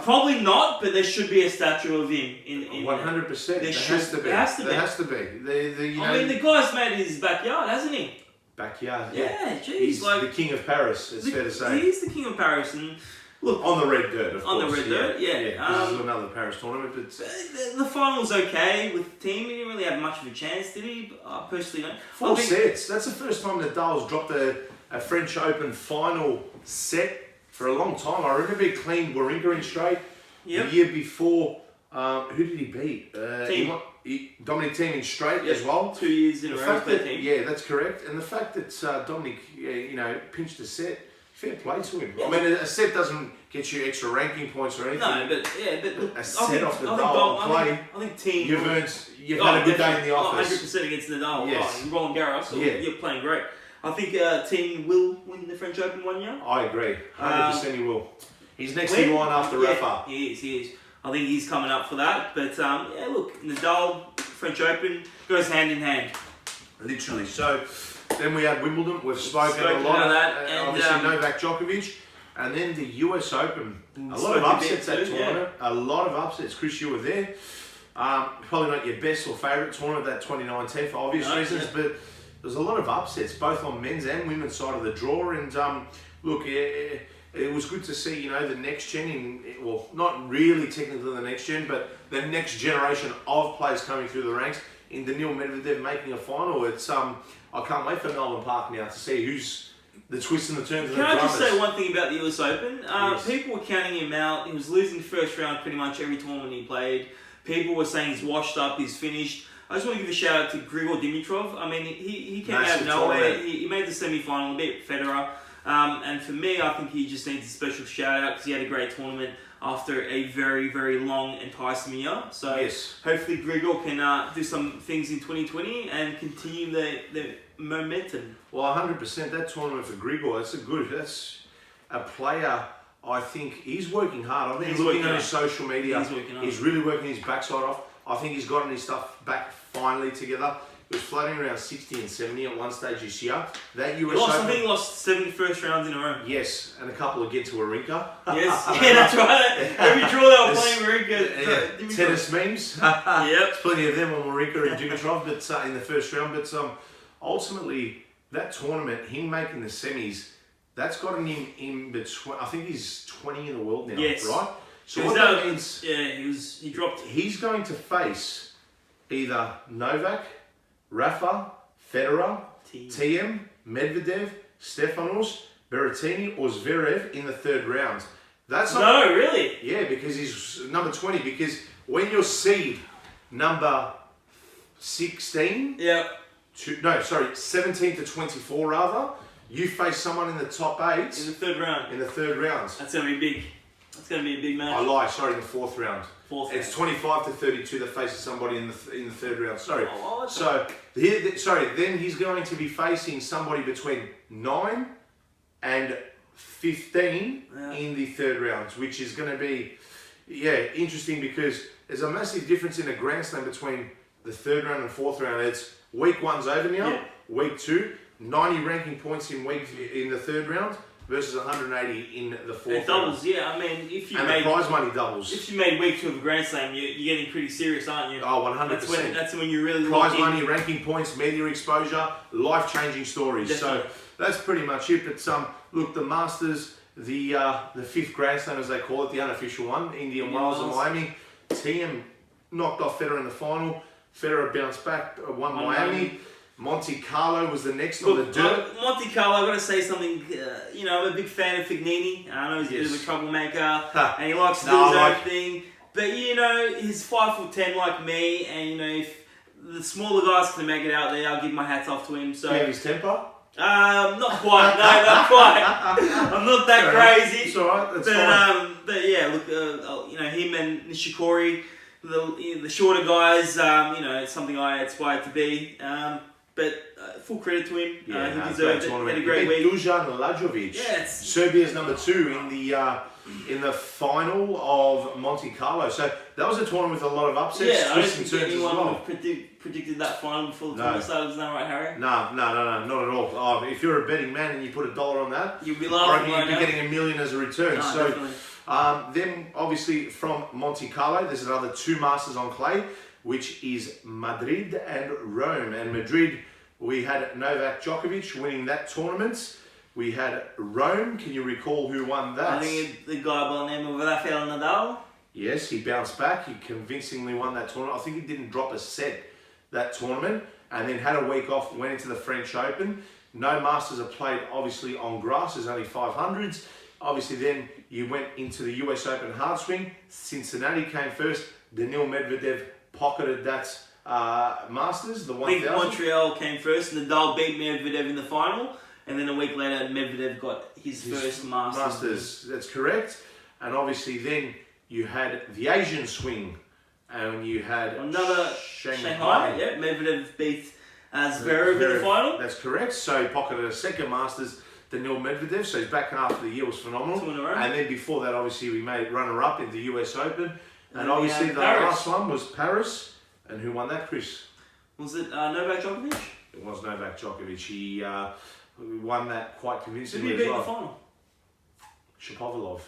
Speaker 1: probably not, but there should be a statue of him. In
Speaker 2: 100%. There has to be.
Speaker 1: There has to be.
Speaker 2: There has to be.
Speaker 1: I mean, the guy's made his backyard, hasn't he?
Speaker 2: Backyard,
Speaker 1: yeah. Geez,
Speaker 2: he's like the king of Paris, it's fair to say.
Speaker 1: He's the king of Paris, and look...
Speaker 2: On the red dirt, of course.
Speaker 1: On the red dirt, yeah.
Speaker 2: This is another Paris tournament, but...
Speaker 1: The final's okay with the team. He didn't really have much of a chance, did he? I personally don't.
Speaker 2: 4 sets. That's the first time Nadal's dropped a French Open final set for a long time. I remember he cleaned Wawrinka in straight. The year before, who did he beat? Dominic Thiem in straight as well.
Speaker 1: 2 years in a row.
Speaker 2: Yeah, that's correct. And the fact that Dominic, pinched a set, fair play to him. I mean, a set doesn't get you extra ranking points or anything.
Speaker 1: No, but
Speaker 2: a set off Nadal play.
Speaker 1: I think Thiem.
Speaker 2: You've had a good day in the office.
Speaker 1: 100% against Nadal.
Speaker 2: Yes.
Speaker 1: Roland Garros. So you're playing great. I think Thiem will win the French Open 1 year.
Speaker 2: I agree. 100% he will. He's next in line after Rafa.
Speaker 1: He is. I think he's coming up for that. But look, Nadal, French Open goes hand in hand.
Speaker 2: Literally. So then we had Wimbledon. We've spoken a lot
Speaker 1: about that. And
Speaker 2: obviously Novak Djokovic. And then the US Open. A lot of upsets that tournament. A lot of upsets. Chris, you were there. Probably not your best or favourite tournament that 2019 for obvious reasons. But there's a lot of upsets, both on men's and women's side of the draw. And look, it was good to see, the next gen not really technically the next gen, but the next generation of players coming through the ranks. In Daniil Medvedev making a final. It's I can't wait for Nolan Park now to see who's the twists and the turns.
Speaker 1: Can I just say one thing about the US Open? People were counting him out. He was losing first round pretty much every tournament he played. People were saying he's washed up, he's finished. I just want to give a shout out to Grigor Dimitrov. I mean, he came out of nowhere. He made the semi-final, a bit Federer. And for me, I think he just needs a special shout out because he had a great tournament after a very, very long and tiresome year. So hopefully Grigor can do some things in 2020 and continue the momentum.
Speaker 2: Well, 100% that tournament for Grigor, that's a player. I think he's working hard. I think he's looking at his social media. He's really working his backside off. I think he's gotten his stuff back finally together. He was floating around 60 and 70 at one stage this year. That US Open,
Speaker 1: I think he lost 70 first rounds in a row.
Speaker 2: Yes, and a couple again to Wawrinka.
Speaker 1: Yes, that's right. Every draw they were playing Wawrinka.
Speaker 2: Tennis memes.
Speaker 1: There's
Speaker 2: plenty of them on Wawrinka and Dimitrov, but in the first round. But ultimately, that tournament, him making the semis, that's gotten him in between. I think he's 20 in the world now, right? So what that means?
Speaker 1: Yeah, he dropped.
Speaker 2: He's going to face either Novak, Rafa, Federer, Thiem, Medvedev, Stefanos, Berrettini, or Zverev in the third round. That's not,
Speaker 1: no, really?
Speaker 2: Yeah, because he's number 20. Because when you're seed number 16, 17 to 24 rather, you face someone in the top 8
Speaker 1: in the third round.
Speaker 2: That's
Speaker 1: gonna be big. That's gonna be a big match.
Speaker 2: I lie. Sorry, in the fourth round. It's 25 to 32 that faces somebody in the third round. Sorry. Then he's going to be facing somebody between 9 and 15 in the third round, which is going to be interesting because there's a massive difference in a Grand Slam between the third round and fourth round. It's week 1's over now. Yeah. Week 2, 90 ranking points in the third round. Versus 180 in the fourth.
Speaker 1: It doubles, I mean, if you
Speaker 2: and the prize money doubles.
Speaker 1: If you made week 2 of a Grand Slam, you're getting pretty serious, aren't you?
Speaker 2: Oh, 100%.
Speaker 1: That's when you really
Speaker 2: prize money, ranking points, media exposure, life-changing stories.
Speaker 1: Definitely.
Speaker 2: So that's pretty much it. But look, the Masters, the 5th Grand Slam as they call it, the unofficial one, Indian Wells and Miami. Thiem knocked off Federer in the final. Federer bounced back, won Miami. Monte Carlo was the next on the dirt.
Speaker 1: Monte Carlo, I've got to say something. I'm a big fan of Fognini. I know he's a bit of a troublemaker and he likes to do his own thing. But he's 5'10" like me, and if the smaller guys can make it out there, I'll give my hats off to him. So.
Speaker 2: You have his temper?
Speaker 1: Not quite. No, not quite. I'm not that crazy.
Speaker 2: It's alright. That's fine.
Speaker 1: But yeah, look, him and Nishikori, the shorter guys. It's something I aspire to be. but full credit to him.
Speaker 2: Yeah,
Speaker 1: He deserved it. He had a great
Speaker 2: he beat
Speaker 1: week.
Speaker 2: Dusan Lajovic,
Speaker 1: Yes.
Speaker 2: Serbia's number 2 in the final of Monte Carlo. So that was a tournament with a lot of upsets.
Speaker 1: Yeah, I don't
Speaker 2: twists and
Speaker 1: think
Speaker 2: turns as
Speaker 1: anyone
Speaker 2: well.
Speaker 1: would have predicted that final before the tournament started. Is that right, Harry?
Speaker 2: No, not at all. Oh, if you're a betting man and you put $1 on that,
Speaker 1: you'd be laughing
Speaker 2: you'd be getting $1 million as a return.
Speaker 1: No,
Speaker 2: so,
Speaker 1: definitely.
Speaker 2: then obviously from Monte Carlo, there's another 2 Masters on clay, which is Madrid and Rome. And Madrid, we had Novak Djokovic winning that tournament. We had Rome. Can you recall who won that?
Speaker 1: I think the guy by the name of Rafael Nadal.
Speaker 2: Yes, he bounced back. He convincingly won that tournament. I think he didn't drop a set that tournament, and then had a week off, went into the French Open. No Masters are played, obviously, on grass. There's only 500s. Obviously, then you went into the US Open hard swing. Cincinnati came first. Daniil Medvedev pocketed that Masters, the 1000.
Speaker 1: I think Montreal came first. Nadal beat Medvedev in the final. And then a week later, Medvedev got his first Masters.
Speaker 2: That's correct. And obviously then you had the Asian swing. And you had
Speaker 1: another Shanghai. Yeah, Medvedev beat Zverev in the final.
Speaker 2: That's correct. So he pocketed a second Masters, Daniil Medvedev. So his back half of the year was phenomenal.
Speaker 1: 2 in a row.
Speaker 2: And then before that, obviously, we made runner-up in the US Open. And
Speaker 1: then
Speaker 2: obviously the last one was Paris. And who won that, Chris?
Speaker 1: Was it Novak Djokovic?
Speaker 2: It was Novak Djokovic. He won that quite convincingly.
Speaker 1: Who did he beat in the final?
Speaker 2: Shapovalov.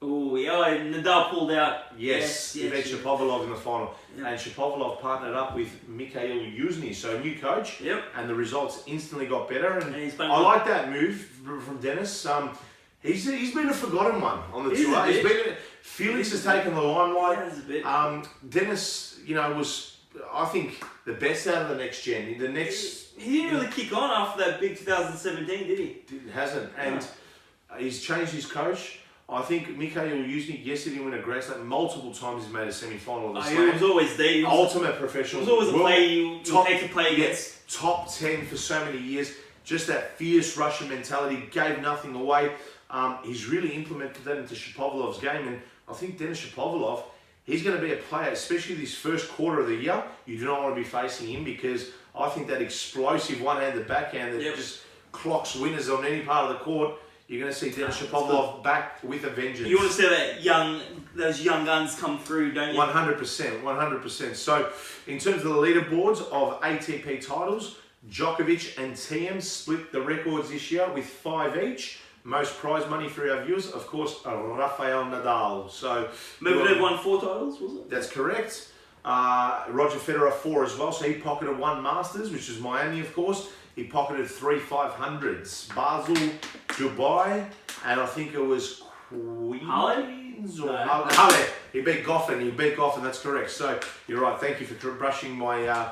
Speaker 1: Oh, yeah, Nadal pulled out.
Speaker 2: Yes, he beat Shapovalov in the final.
Speaker 1: Yep.
Speaker 2: And Shapovalov partnered up with Mikhail Yuzny, so a new coach.
Speaker 1: Yep.
Speaker 2: And the results instantly got better. And
Speaker 1: I
Speaker 2: like that move from Dennis. He's been a forgotten one on the tour. Felix has taken the limelight.
Speaker 1: Yeah, a bit.
Speaker 2: Dennis, was, I think, the best out of the next gen. He
Speaker 1: didn't really kick on after that big 2017, did he?
Speaker 2: Hasn't. And he's changed his coach. I think Mikhail Yuzny, yes, he didn't win a Grand Slam. Multiple times he's made a semi-final of the Slam.
Speaker 1: He was always there.
Speaker 2: Ultimate professional.
Speaker 1: He was always a player you take to play against.
Speaker 2: Top 10 for so many years. Just that fierce Russian mentality, gave nothing away. He's really implemented that into Shapovalov's game. And I think Denis Shapovalov, he's going to be a player, especially this first quarter of the year. You do not want to be facing him because I think that explosive one-handed backhand that just clocks winners on any part of the court, you're going to see Denis Shapovalov back with a vengeance.
Speaker 1: You want to see those young guns come through, don't you?
Speaker 2: 100%. So, in terms of the leaderboards of ATP titles, Djokovic and Thiem split the records this year with 5 each. Most prize money for our viewers, of course, Rafael Nadal. So
Speaker 1: Medvedev won 4 titles, was it?
Speaker 2: That's correct. Roger Federer 4 as well. So he pocketed 1 Masters, which is Miami, of course. He pocketed 3 500s. Basel, Dubai, and I think it was Queens or Halle. He beat Goffin. That's correct. So you're right. Thank you for brushing my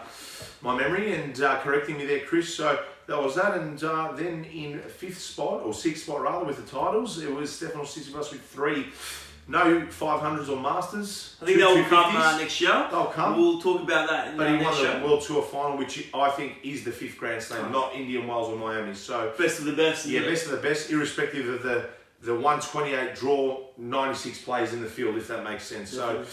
Speaker 2: my memory and correcting me there, Chris. So that was that. And then in 6th spot rather, with the titles, it was Stefanos Tsitsipas with 3. No 500s or Masters.
Speaker 1: I think they'll come next year.
Speaker 2: They'll come.
Speaker 1: We'll talk about that
Speaker 2: but he won the
Speaker 1: show.
Speaker 2: World Tour final, which I think is the 5th Grand Slam, not Indian Wells or Miami. So
Speaker 1: best of the best.
Speaker 2: Yeah, best of the best, irrespective of the 128 draw, 96 players in the field, if that makes sense. So,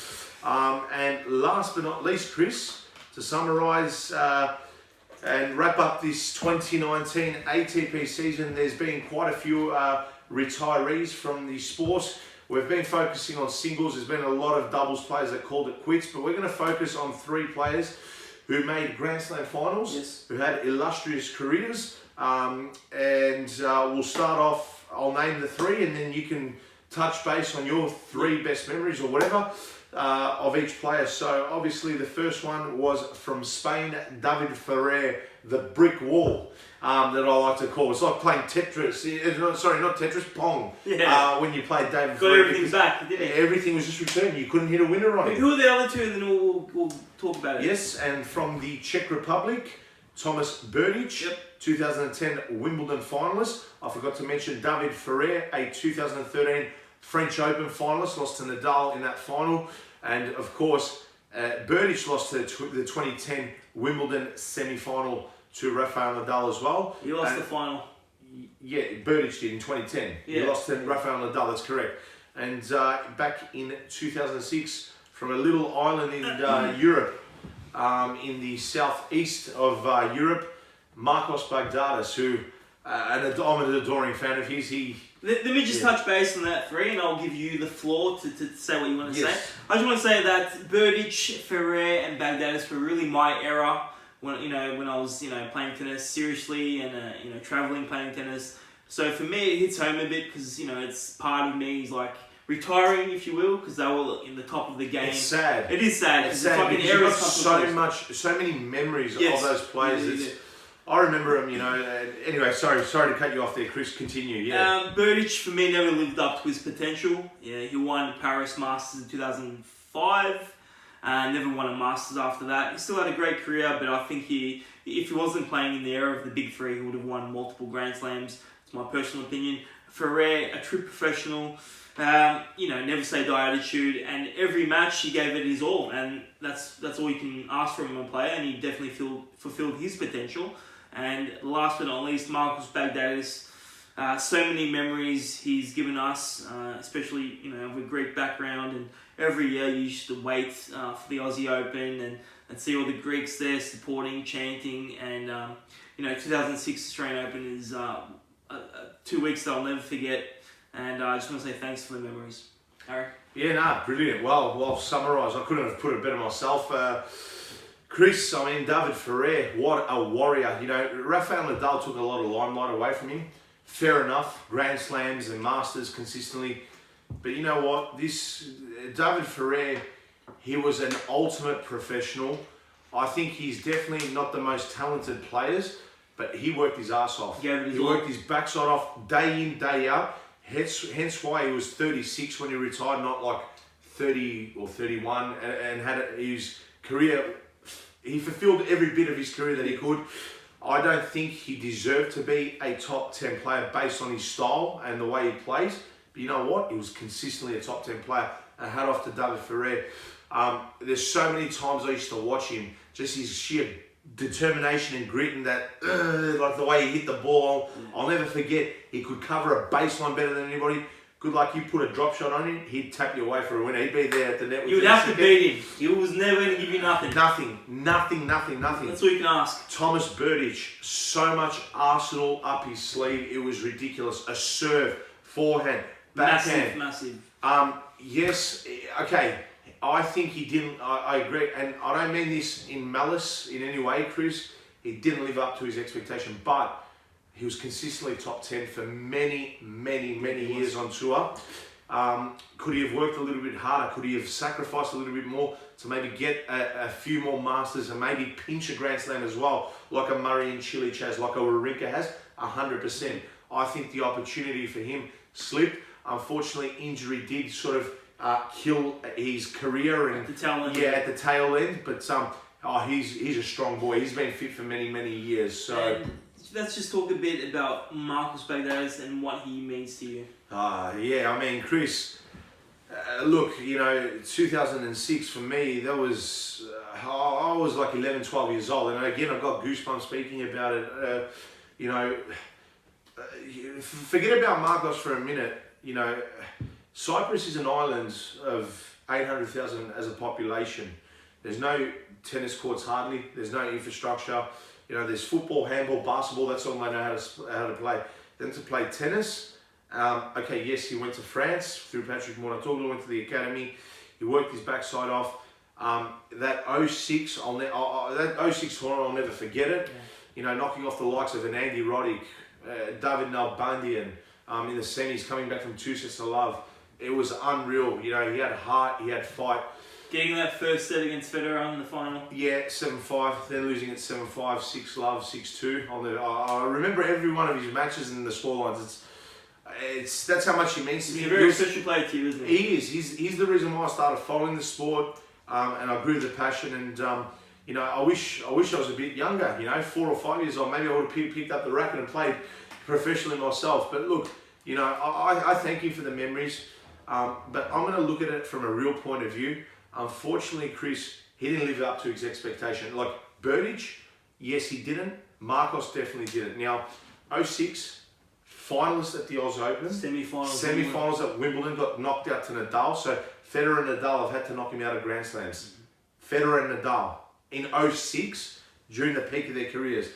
Speaker 2: and last but not least, Chris, to summarise and wrap up this 2019 ATP season, there's been quite a few retirees from the sport. We've been focusing on singles. There's been a lot of doubles players that called it quits, but we're going to focus on 3 players who made Grand Slam finals, who had illustrious careers. And we'll start off, I'll name the 3, and then you can touch base on your 3 best memories or whatever of each player. So obviously the first one was from Spain, David Ferrer, the brick wall. That I like to call. It's like playing Tetris. Sorry, not Tetris, Pong.
Speaker 1: Yeah.
Speaker 2: When you played David
Speaker 1: Got
Speaker 2: Ferrer.
Speaker 1: everything back, didn't it?
Speaker 2: Everything was just returned. You couldn't hit a winner on it.
Speaker 1: Who are the other 2? And then we'll talk about it.
Speaker 2: Yes, and from the Czech Republic, Thomas Berdych, 2010 Wimbledon finalist. I forgot to mention David Ferrer, a 2013 French Open finalist, lost to Nadal in that final. And of course, Berdych lost to the 2010 Wimbledon semi-final to Rafael Nadal as well.
Speaker 1: He lost the final.
Speaker 2: Yeah, Berdych did in 2010.
Speaker 1: Yeah.
Speaker 2: He lost to Rafael Nadal, that's correct. And back in 2006, from a little island in Europe, in the southeast of Europe, Marcos Baghdatis, who I'm an adoring fan of his.
Speaker 1: Let me just touch base on that three, and I'll give you the floor to say what you want to say. I just want to say that Berdych, Ferrer, and Baghdatis were really my era when I was playing tennis seriously and traveling playing tennis. So for me, it hits home a bit because it's part of me is like retiring, if you will, because they were in the top of the game.
Speaker 2: It's sad.
Speaker 1: It is sad.
Speaker 2: It's sad because you've got so many memories of those players. I remember him, anyway, sorry to cut you off there, Chris. Continue, yeah.
Speaker 1: Berdych, for me, never lived up to his potential. Yeah, he won Paris Masters in 2005. Never won a Masters after that. He still had a great career, but I think if he wasn't playing in the era of the big three, he would have won multiple Grand Slams. It's my personal opinion. Ferrer, a true professional. Never say die attitude, and every match he gave it his all, and that's all you can ask from a player, and he definitely fulfilled his potential. And last but not least, Marcos Baghdatis. So many memories he's given us, especially with Greek background, and every year you used to wait for the Aussie Open and see all the Greeks there supporting, chanting, and 2006 Australian Open is 2 weeks that I'll never forget. And I just want to say thanks for the memories. Harry?
Speaker 2: Yeah, brilliant. Well summarised. I couldn't have put it better myself. Chris, David Ferrer, what a warrior. Rafael Nadal took a lot of limelight away from him. Fair enough. Grand Slams and Masters consistently. But you know what? David Ferrer, he was an ultimate professional. I think he's definitely not the most talented players, but he worked his ass off. He worked his backside off day in, day out. Hence why he was 36 when he retired, not like 30 or 31, and had his career. He fulfilled every bit of his career that he could. I don't think he deserved to be a top 10 player based on his style and the way he plays. But you know what? He was consistently a top 10 player. And hat off to David Ferrer. There's so many times I used to watch him, just his sheer determination and grit, and that, like the way he hit the ball. I'll never forget, he could cover a baseline better than anybody. Good luck, you put a drop shot on him, he'd tap you away for a winner. He'd be there at the net.
Speaker 1: You would have to beat him. He was never going to give you nothing.
Speaker 2: Nothing.
Speaker 1: That's all you can ask.
Speaker 2: Thomas Berdych, so much arsenal up his sleeve. It was ridiculous. A serve, forehand, backhand.
Speaker 1: Massive.
Speaker 2: Yes, okay. I think he didn't, I agree. And I don't mean this in malice in any way, Chris. He didn't live up to his expectation, but he was consistently top 10 for many years on tour. Could he have worked a little bit harder? Could he have sacrificed a little bit more to maybe get a few more Masters and maybe pinch a Grand Slam as well, like a Murray and Cilic has, like a Wawrinka has? 100%. I think the opportunity for him slipped. Unfortunately, injury did sort of kill his career and at the tail end. But he's a strong boy. He's been fit for many years. So.
Speaker 1: And let's just talk a bit about Marcos Baghdatis and what he means to you.
Speaker 2: Chris, look, 2006 for me, that was, I was like 11, 12 years old. And again, I've got goosebumps speaking about it. Forget about Marcos for a minute. Cyprus is an island of 800,000 as a population. There's no tennis courts hardly. There's no infrastructure. There's football, handball, basketball. That's all they know how to play. Then to play tennis. Yes, he went to France through Patrick Mouratoglou, went to the academy. He worked his backside off. That 06 tournament, I'll never forget it. Yeah. Knocking off the likes of an Andy Roddick, David Nalbandian in the semis, coming back from 2 sets to love. It was unreal. He had heart, he had fight.
Speaker 1: Getting that first set against Federer in the final. Yeah,
Speaker 2: 7-5, then losing at 7-5, 6-love, 6-2. I remember every one of his matches and the scorelines. That's how much he means to me.
Speaker 1: He's a very special player to you, isn't he?
Speaker 2: He is. He's the reason why I started following the sport, and I grew the passion. And I wish I was a bit younger. 4 or 5 years old, maybe I would have picked up the racket and played professionally myself. But look, I thank you for the memories. But I'm going to look at it from a real point of view. Unfortunately, Chris, he didn't live up to his expectation. Like Berdych, yes, he didn't. Marcos definitely didn't. Now, 06, finalist at the Oz Open. Semi-finals at Wimbledon, got knocked out to Nadal. So Federer and Nadal have had to knock him out of Grand Slams. Federer and Nadal in 06, during the peak of their careers.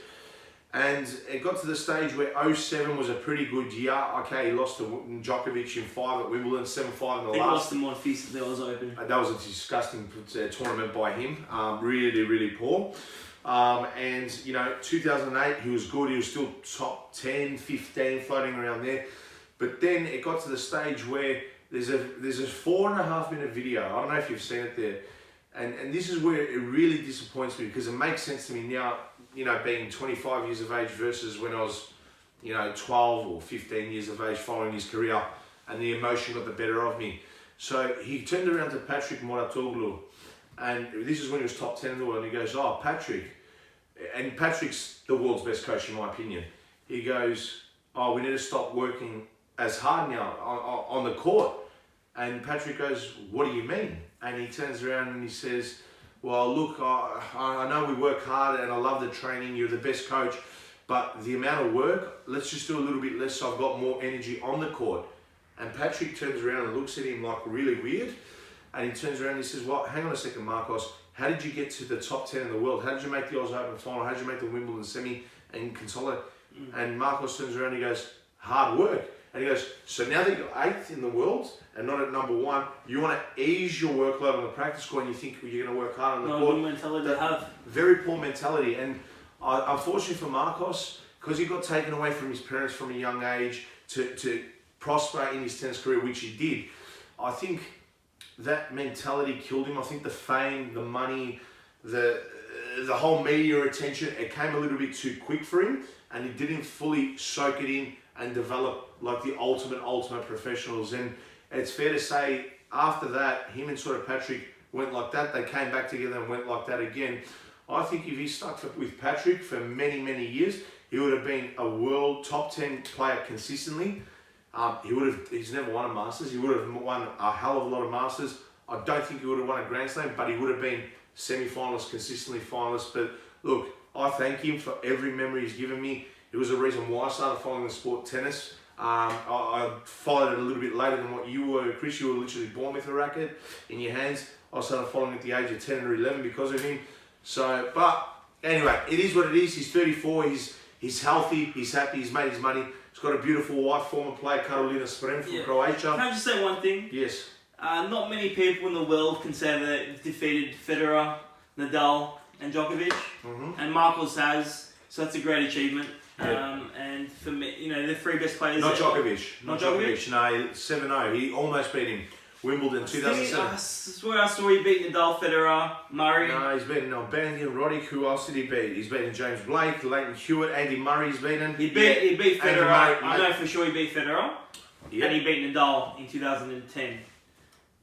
Speaker 2: And it got to the stage where 07 was a pretty good year. Okay, he lost to Djokovic in 5 at Wimbledon, 7-5 in the last.
Speaker 1: He lost to Monfils that was open.
Speaker 2: That was a disgusting tournament by him. Really, really poor. And, 2008, he was good. He was still top 10, 15, floating around there. But then it got to the stage where there's a 4.5 minute video. I don't know if you've seen it there. And this is where it really disappoints me, because it makes sense to me now, being 25 years of age versus when I was, 12 or 15 years of age following his career, and the emotion got the better of me. So he turned around to Patrick Mouratoglou, and this is when he was top 10 in the world, and he goes, "Oh, Patrick," and Patrick's the world's best coach in my opinion. He goes, "Oh, we need to stop working as hard now on the court." And Patrick goes, "What do you mean?" And he turns around and he says, "Well, look, I know we work hard and I love the training, you're the best coach, but the amount of work, let's just do a little bit less so I've got more energy on the court." And Patrick turns around and looks at him like really weird. And he turns around and he says, "Well, hang on a second, Marcos. How did you get to the top 10 in the world? How did you make the Oz Open final? How did you make the Wimbledon semi and consolidate?" And Marcos turns around and he goes, "Hard work." And he goes, "So now that you're 8th in the world and not at number 1, you want to ease your workload on the practice court and you think you're going to work hard on the court."
Speaker 1: Good mentality to have.
Speaker 2: Very poor mentality. And unfortunately for Marcos, because he got taken away from his parents from a young age to prosper in his tennis career, which he did, I think that mentality killed him. I think the fame, the money, the whole media attention, it came a little bit too quick for him, and he didn't fully soak it in and develop like the ultimate professionals. And it's fair to say, after that, him and sort of Patrick went like that. They came back together and went like that again. I think if he stuck with Patrick for many, many years, he would have been a world top 10 player consistently. He's never won a Masters. He would have won a hell of a lot of Masters. I don't think he would have won a Grand Slam, but he would have been semi-finalist, consistently finalist. But look, I thank him for every memory he's given me. It was a reason why I started following the sport tennis. I followed it a little bit later than what you were, Chris. You were literally born with a racket in your hands. I started following at the age of 10 or 11 because of him. So, but anyway, it is what it is. He's 34. He's healthy. He's happy. He's made his money. He's got a beautiful wife, former player Karolina Spreezy from Croatia.
Speaker 1: Can I just say one thing?
Speaker 2: Yes.
Speaker 1: Not many people in the world can say that they've defeated Federer, Nadal, and Djokovic, and Marcos has. So that's a great achievement.
Speaker 2: Yeah.
Speaker 1: And for me, the 3 best players.
Speaker 2: Not Djokovic.
Speaker 1: Not Djokovic?
Speaker 2: No, 7-0. He almost beat him. Wimbledon 2007.
Speaker 1: I swear I saw he beat Nadal, Federer, Murray.
Speaker 2: No, he's beaten Albanian, Roddick. Who else did he beat? He's beaten James Blake, Leighton Hewitt, Andy Murray's beaten.
Speaker 1: He beat Federer.
Speaker 2: Murray,
Speaker 1: I know for sure he beat Federer.
Speaker 2: Yep.
Speaker 1: And he beat Nadal in 2010.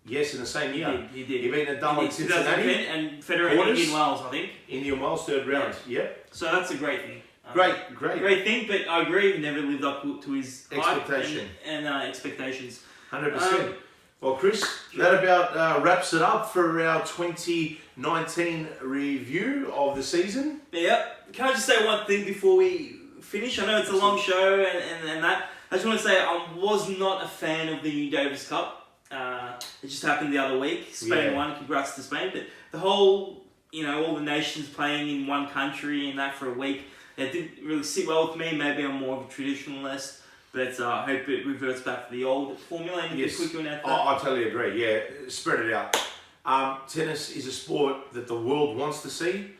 Speaker 2: Yes, in the same year.
Speaker 1: He did.
Speaker 2: He beat Nadal in Cincinnati.
Speaker 1: 2010 and Federer in Indian Wells, I think.
Speaker 2: Indian Wells, 3rd round. Yep.
Speaker 1: So that's a great thing.
Speaker 2: Great
Speaker 1: thing, but I agree, he never lived up to his
Speaker 2: expectation
Speaker 1: and expectations.
Speaker 2: 100%. Well, Chris, that about wraps it up for our 2019 review of the season.
Speaker 1: Yep. Can I just say one thing before we finish? I know it's a long show and that. I just want to say I was not a fan of the new Davis Cup. It just happened the other week. Spain won. Congrats to Spain. But the whole, all the nations playing in one country and that for a week, it didn't really sit well with me. Maybe I'm more of a traditionalist. But I hope it reverts back to the old formula. And you can quickly on that.
Speaker 2: I totally agree. Yeah, spread it out. Tennis is a sport that the world wants to see.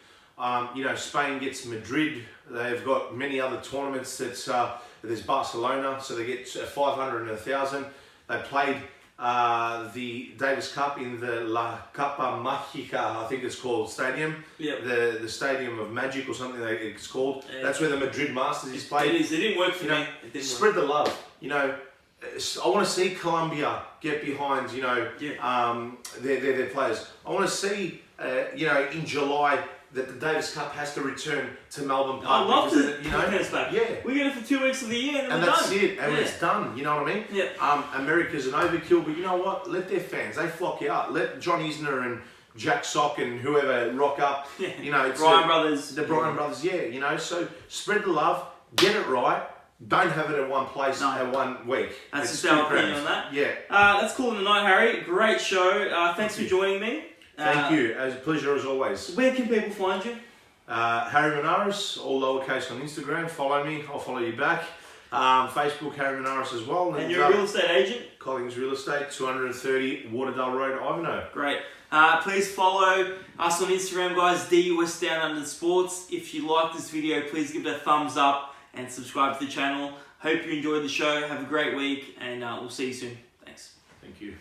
Speaker 2: Spain gets Madrid. They've got many other tournaments. There's Barcelona, so they get 500 and 1,000. They played the Davis Cup in the La Capa Mágica, I think it's called, stadium.
Speaker 1: Yep.
Speaker 2: The Stadium of Magic or something it's called. Yeah. That's where the Madrid Masters is played.
Speaker 1: It is. It didn't work for me.
Speaker 2: Spread the love. I want to see Colombia get behind, their players. I want to see, in July, that the Davis Cup has to return to Melbourne Park.
Speaker 1: I love it.
Speaker 2: Yeah.
Speaker 1: We get it for 2 weeks of the year and we're
Speaker 2: that's
Speaker 1: done.
Speaker 2: it. And it's done. You know what I mean?
Speaker 1: Yeah.
Speaker 2: America's an overkill, but you know what? Let their fans, they flock out. Let John Isner and Jack Sock and whoever rock up.
Speaker 1: Yeah.
Speaker 2: It's
Speaker 1: Bryan brothers.
Speaker 2: The Bryan brothers, yeah. So spread the love, get it right. Don't have it at one place at 1 week.
Speaker 1: That's just our opinion on that.
Speaker 2: Yeah.
Speaker 1: That's cool in the night, Harry. Great show. Thanks for joining me.
Speaker 2: Thank you. It was a pleasure as always.
Speaker 1: Where can people find you?
Speaker 2: Harry Manaras, all lowercase on Instagram. Follow me, I'll follow you back. Facebook, Harry Manaras as well.
Speaker 1: And you're a real estate agent?
Speaker 2: Collings Real Estate, 230 Waterdale Road, Ivanhoe.
Speaker 1: Great. Please follow us on Instagram, guys, D.U.S down under sports. If you like this video, please give it a thumbs up and subscribe to the channel. Hope you enjoyed the show. Have a great week, and we'll see you soon. Thanks.
Speaker 2: Thank you.